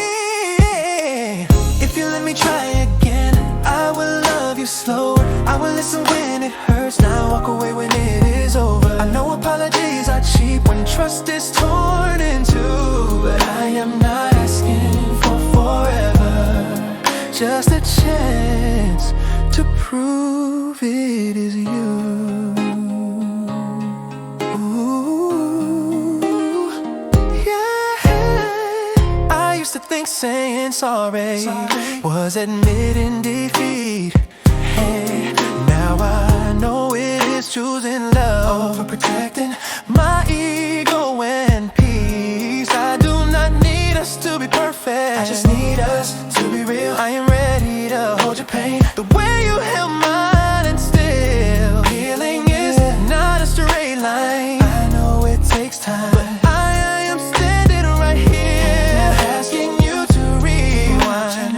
If you let me try again, I will love you slower. I will listen when it hurts, now walk away when it is over. I know apologies are cheap when trust is torn in two, but I am not asking for forever, just a chance to prove it is you. Ooh, yeah. I used to think saying sorry was admitting defeat. Hey, now I know it is choosing love over protecting my ego and peace. I do not need us to be perfect, I just need us to be real. I am ready to hold your pain the way you held mine, and still healing is not a straight line. I know it takes time, but I am standing right here asking you to rewind.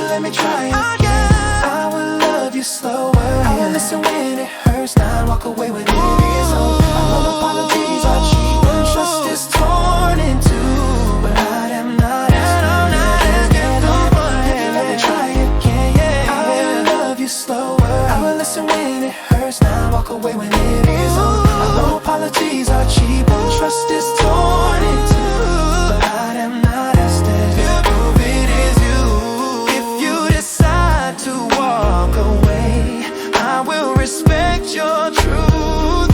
Let me try again. I will love you slower. I will listen when it hurts, not walk away when it is over. I know apologies are cheap when trust is torn in two, but I am not asking for it. Let me try again. I will love you slower. I will listen when it hurts, not walk away when it is over. I know apologies are cheap when trust is torn in two, but I am not asking to prove it is you. To walk away, I will respect your truth,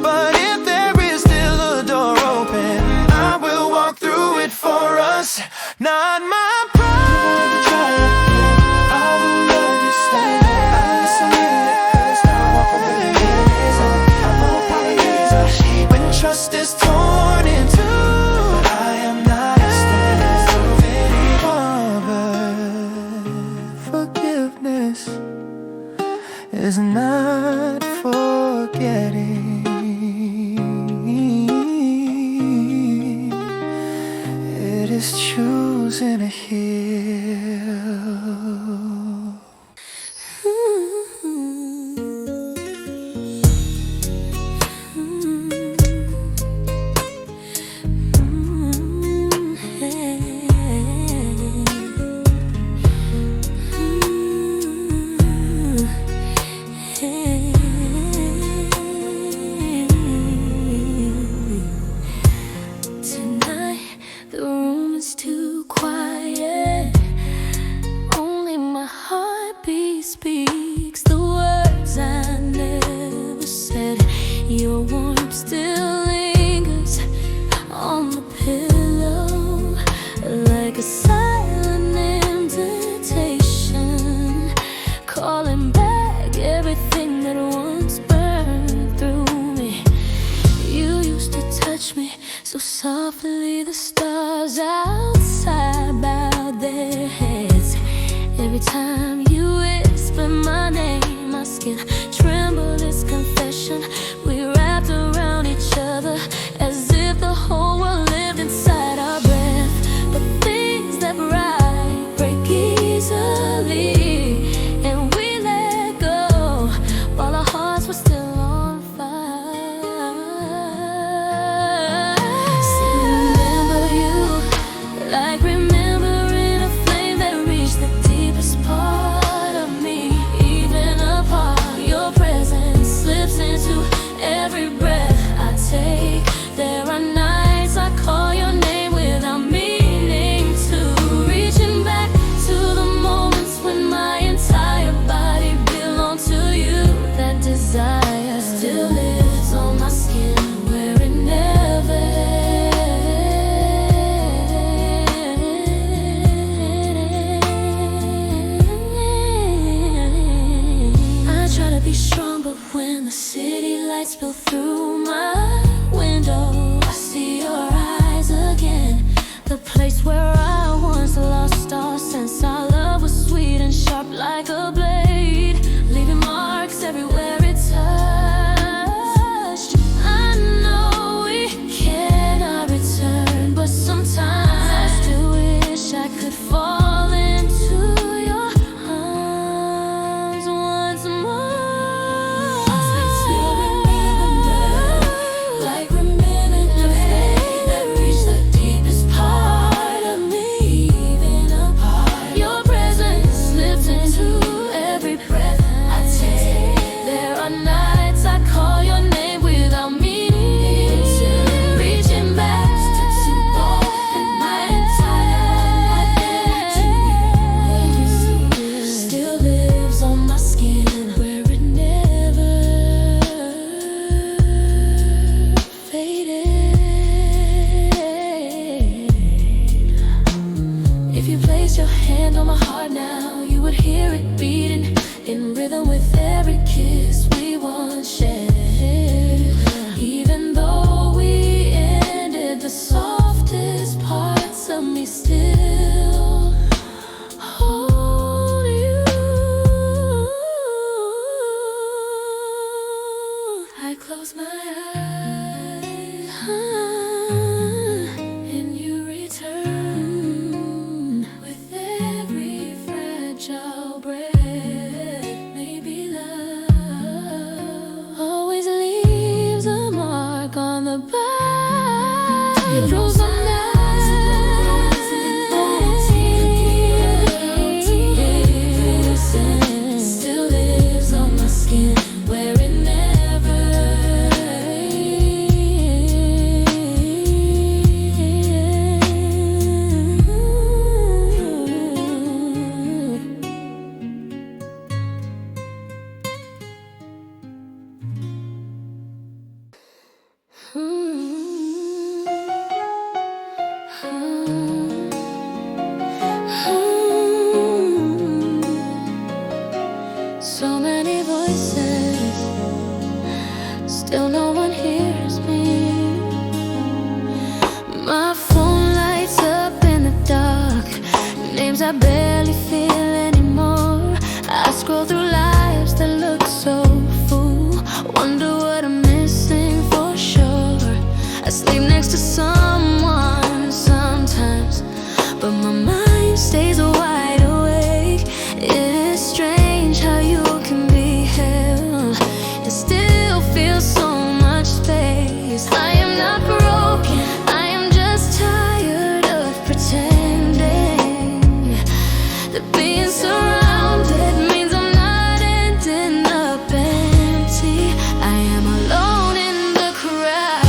but if there is still a door open, I will walk through it for us, not my pride. I will love you stay. I listen when it hurts, now walk away when it is over. I know apologies are cheap when trust is torn in two, but I am not forgiveness is not forgetting. It is choosing to heal. Speaks the words I never said. Your warmth still lingers on the pillow, like a silent invitation, calling back everything that once burned through me. You used to touch me so softly, the stars outside bowed their heads every time you whisper my name. My skin trembled, this confession. We wrapped around each other as if the whole world lived inside our breath. But things that right break easily, and we let go while our hearts were still on fire. Still remember you, like remembering a flame that reached the deepest part of me. Even apart, your presence slips into So many voices, still no one hears me. My phone lights up in the dark, names I barely feel anymore. I scroll through lives that look so full, wonder what I'm missing for sure. I sleep next to someone sometimes, but my mind stays wide awake. It is strange how you can be held and still feel so much space. I am not broken, I am just tired of pretending that being surrounded means I'm not ending up empty. I am alone in the crowd,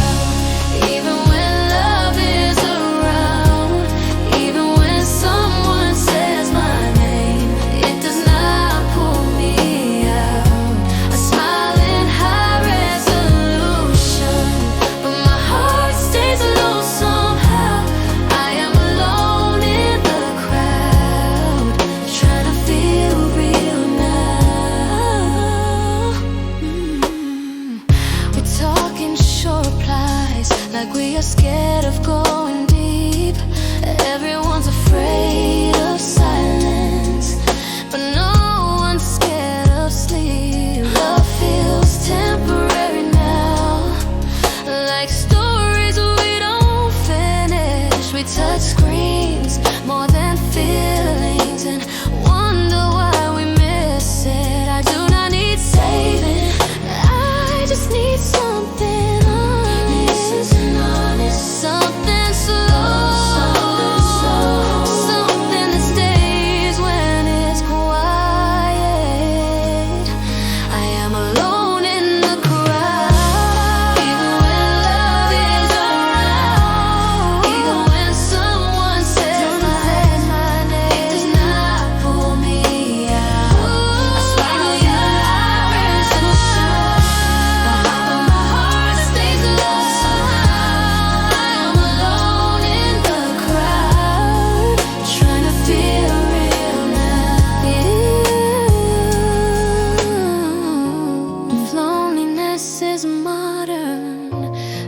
even when love is around. Even when someone says my name, it does not pull me out. I smile in high resolution, but my heart stays low somehow. I am alone in the crowd, trying to feel real now. We talk in short replies, like we are scared of going deep. Everyone's afraid of silence, but no one's scared of sleep. Love feels temporary now, like stories we don't finish. We touch screens more than feelings and wonder why we miss it. I do not need saving, I just need something honest. Something slow, something that stays when it's quiet. I am alone in the crowd, even when love is around. Even when someone says my name, it does not pull me out. I swallow your resolution, but my heart stays low. I am alone in the crowd, trying to feel real now. If loneliness is modern,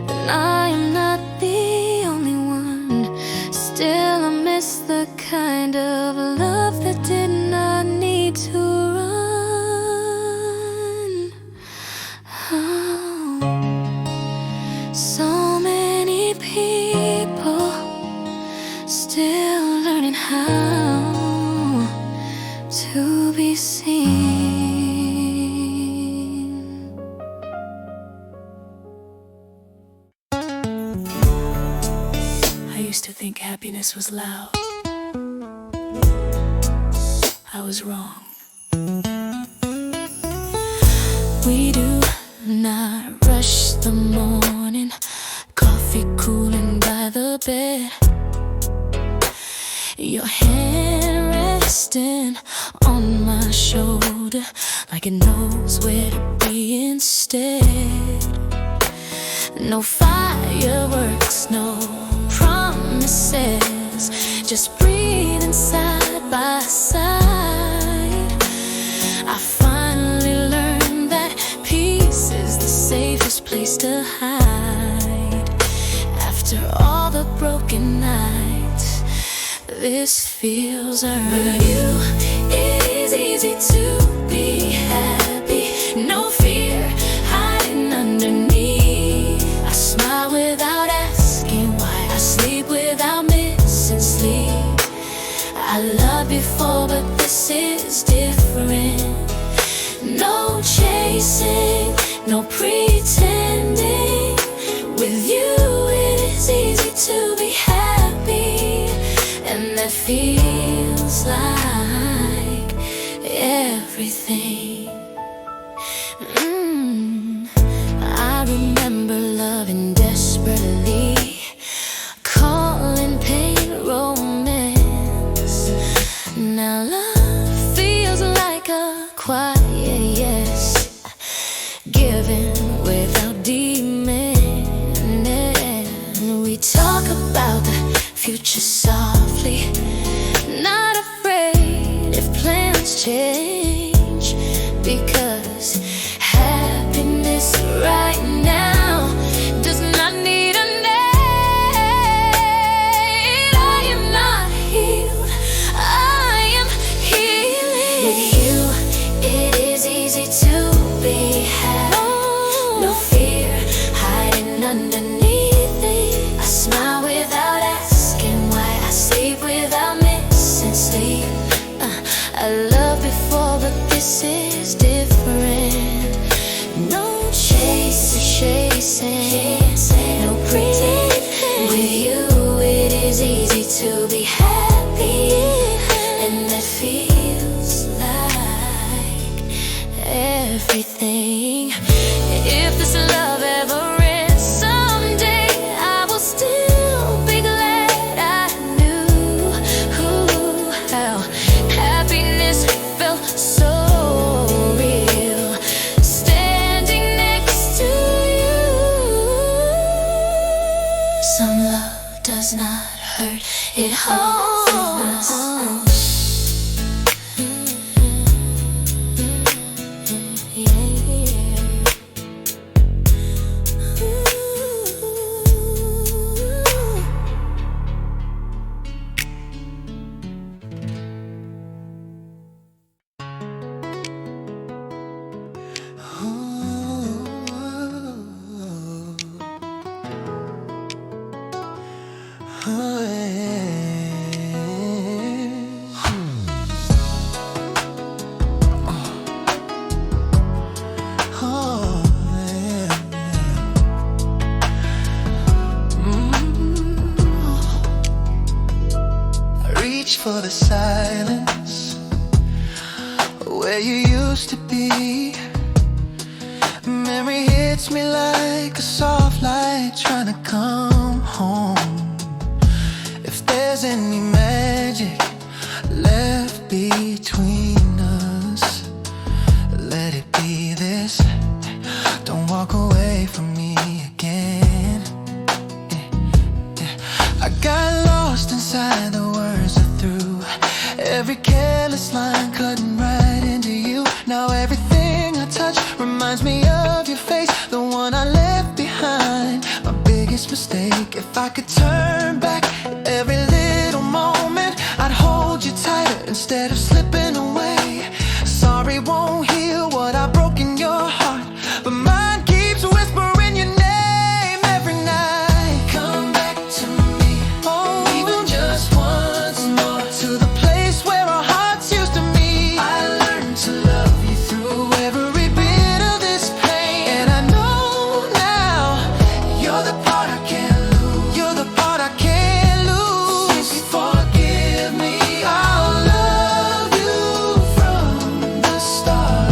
then I am not the only one. Still I miss the kind of love that did not need to run. Oh. So many people still learning how to be seen. I used to think happiness was loud. I was wrong. We do not rush the morning, coffee cooling by the bed, your hand resting on my shoulder like it knows where to be instead. No fireworks, no promises, just breathing side by side. I finally learned that peace is the safest place to hide. After all the broken nights, this feels earned. With you, it is easy to be happy. No fear hiding underneath. I smile without asking why. I sleep without missing sleep. I loved before, but this is different. No chasing, no pretending. With you, it is easy to be happy, and that feels like everything. I remember loving desperately, calling pain romance. Now love feels like a quiet yes, giving without demanding. We talk about the future softly. Not afraid if plans change, because happiness right now does not need a name. I am not healed, I am healing. With you, it is easy to be happy. No fear hiding underneath it. I smile without asking why. I sleep without missing sleep. I love before, but this is different. No chasing, no pretending. With you, it is easy to be happy, and that feels like everything. If this love ever ends someday, I will still be glad I knew how happiness felt so real, standing next to you. Some love does not hurt, it holds. Reach for the silence where you used to be. Memory hits me like a soft light trying to come home. If there's any magic left between us, let it be this. Don't walk away from me again. I got lost inside the words I threw, every careless line cutting right into you. Now everything I touch reminds me of your face, the one I left behind. My biggest mistake, if I could turn back every little moment, I'd hold you tighter instead of slipping away. Sorry won't heal what I broke in your heart, but mine keeps whispering your name every night. Come back to me, oh, even just once more, to the place where our hearts used to meet. I learned to love you through every bit of this pain, and I know now you're the part I can't lose. You're the part I can't lose. If you forgive me, I'll love you from the start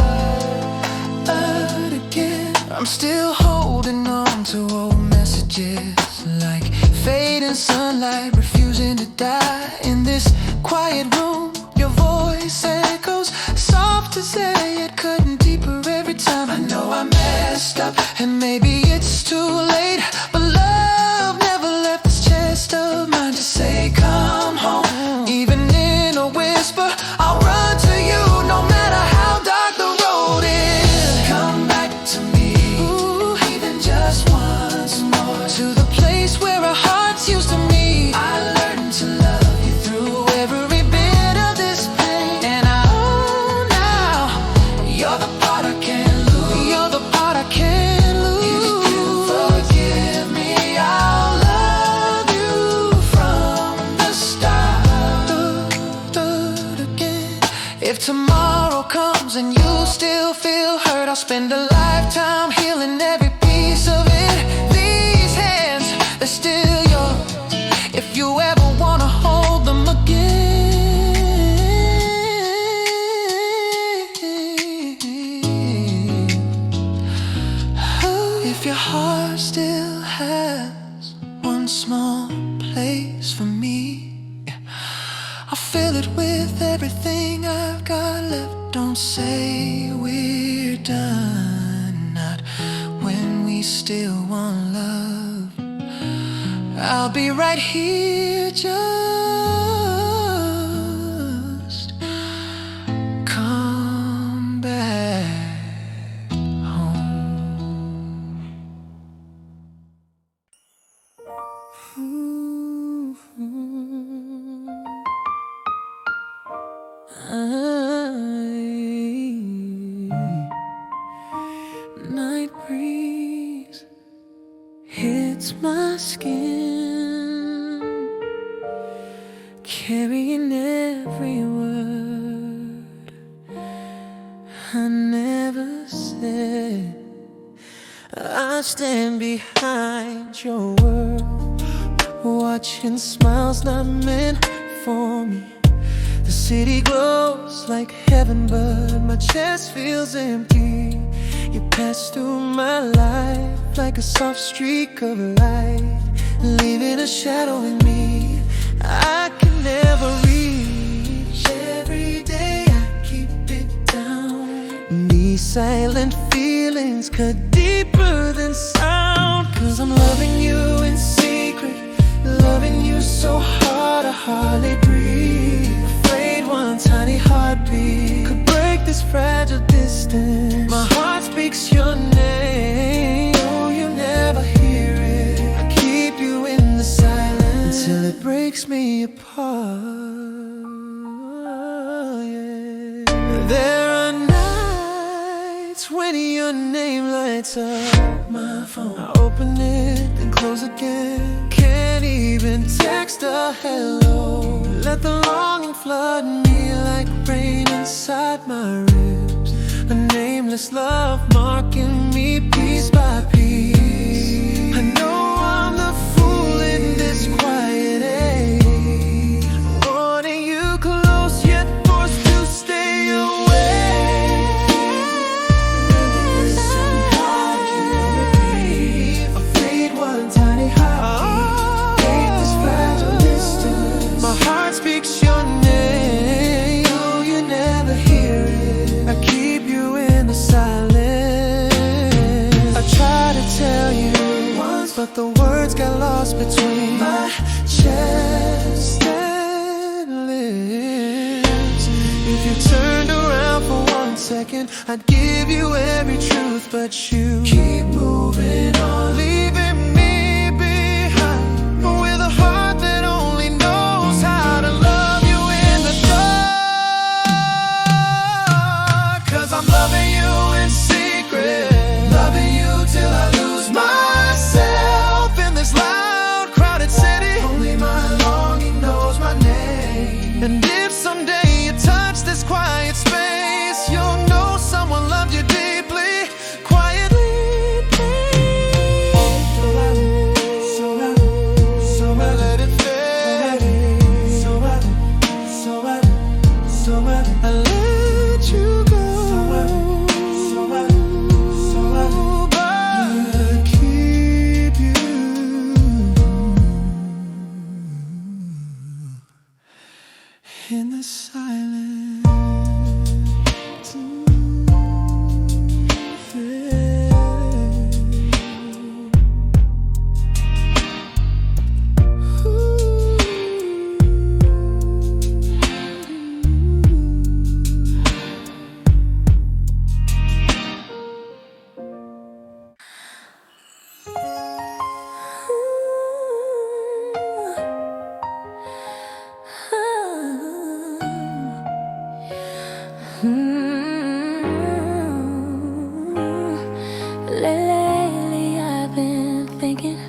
again. I'm still holding on to old messages, like fading sunlight refusing to die. In this quiet room, your voice echoes soft to say it, cutting deeper every time. I know I messed up, and maybe it's too late, but love never left this chest of mine to say come home. Even in a whisper, I'll run to you, no matter how dark the road is. Come back to me, ooh, even just once more, to the place where our hearts used to meet. I learned to love you through every bit of this pain, and I own now you're the part I can't lose. You're the part I can't lose. If you forgive me, I'll love you from the start again. If tomorrow comes and you still feel hurt, I'll spend a lifetime healing every piece of it. These hands, they're still yours, if you ever wanna hold them again. If your heart still has one small place for me, I'll fill it with everything I've got left. Don't say we're done, not when we still want love. I'll be right here, just come back home. Night breeze hits my skin, carrying every word I never said. I stand behind your world, watching smiles not meant for me. The city glows like heaven, but my chest feels empty. You pass through my life like a soft streak of light, leaving a shadow in me I can never reach. Every day I keep it down. These silent feelings cut deeper than sound. 'Cause I'm loving you in secret, loving you so hard I hardly breathe. Afraid one tiny heartbeat could break this fragile distance. My heart speaks your name, oh, you never hear it. I keep you in the silence until it breaks me apart, yeah. There are nights when your name lights up my phone. I open it, then close again. Can't even text a hello. Let the longing flood me like rain inside my ribs. A nameless love marking me piece by piece. I know I'm the fool in this quiet age, wanting you close yet forced to stay away. Afraid one tiny heartbeat break this fragile distance. My heart speaks your name, oh, you never hear it. I keep you in the silence. I try to tell you once, but the words got lost between my chest and lips. If you turned around for 1 second, I'd give you every truth, but you keep moving on, leaving me behind with a heart that only knows how to love you in the dark. 'Cause I'm loving you in secret, loving you till I lose myself in this loud, crowded city. Only my longing knows my name. And if someday you touch this quiet space, you'll know someone loved you deeply, quietly. Let it fade. I let you go, but keep you in the silence. Lately I've been thinking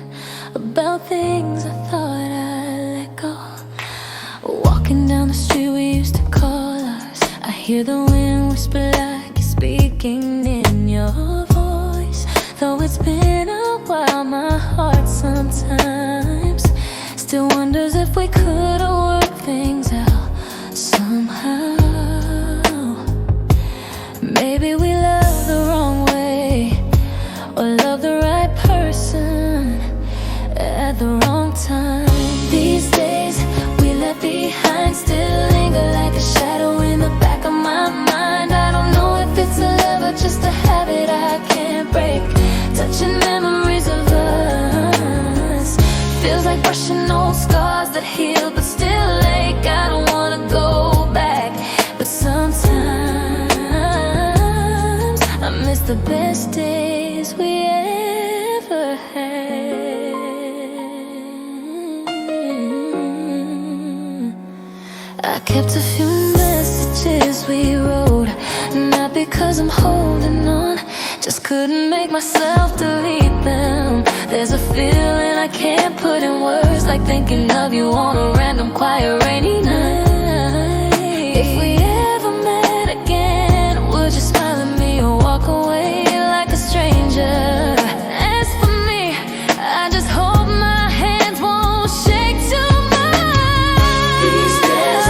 about things I thought I'd let go. Walking down the street we used to call ours, I hear the wind whisper like it's speaking in your voice. Though it's been a while, my heart sometimes still wonders if we could have worked things out somehow. Maybe we love the wrong way, or love the right person at the wrong time. These days we left behind still linger like a shadow in the back of my mind. I don't know if it's a love or just a habit I can't break. Touching memories of us, feel Feels like brushing old scars that heal but still ache. I don't wanna go back, but sometimes I miss the best days we ever had. I kept a few messages we wrote, not because I'm holding on, just couldn't make myself delete them. There's a feeling I can't put in words, like thinking of you on a random quiet rainy night. If we ever met again, would you smile at me or walk away like a stranger? As for me, I just hope my hands won't shake too much. These days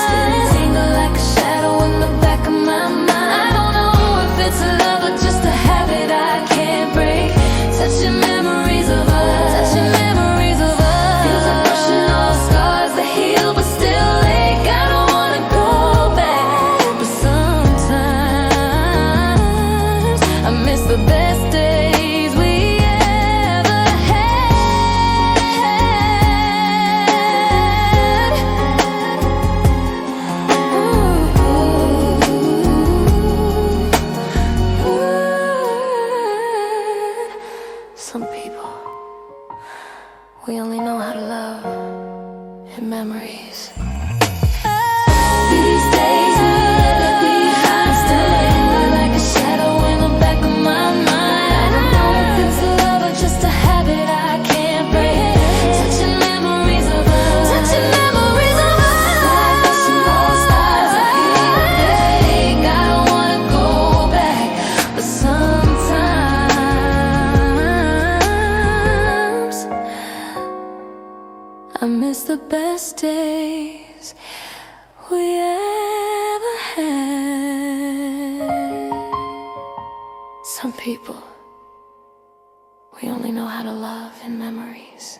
still tingle like a shadow in the back of my mind. I don't know if it's love or just a habit I can't break. Touching memories of us, touching memories of us. Feels like brushing off scars that heal but still ache. I don't wanna go back, but sometimes I miss the best days we ever had. Some people, we only know how to love in memories. These days we left behind still linger like a shadow in the back of my mind. I don't know if it's love or just a habit I can't break. Touching memories of us, touching memories of us. Like brushing old stars that heal but ache. I don't wanna go back, but sometimes I miss the best days we ever had. Some people, we only know how to love in memories.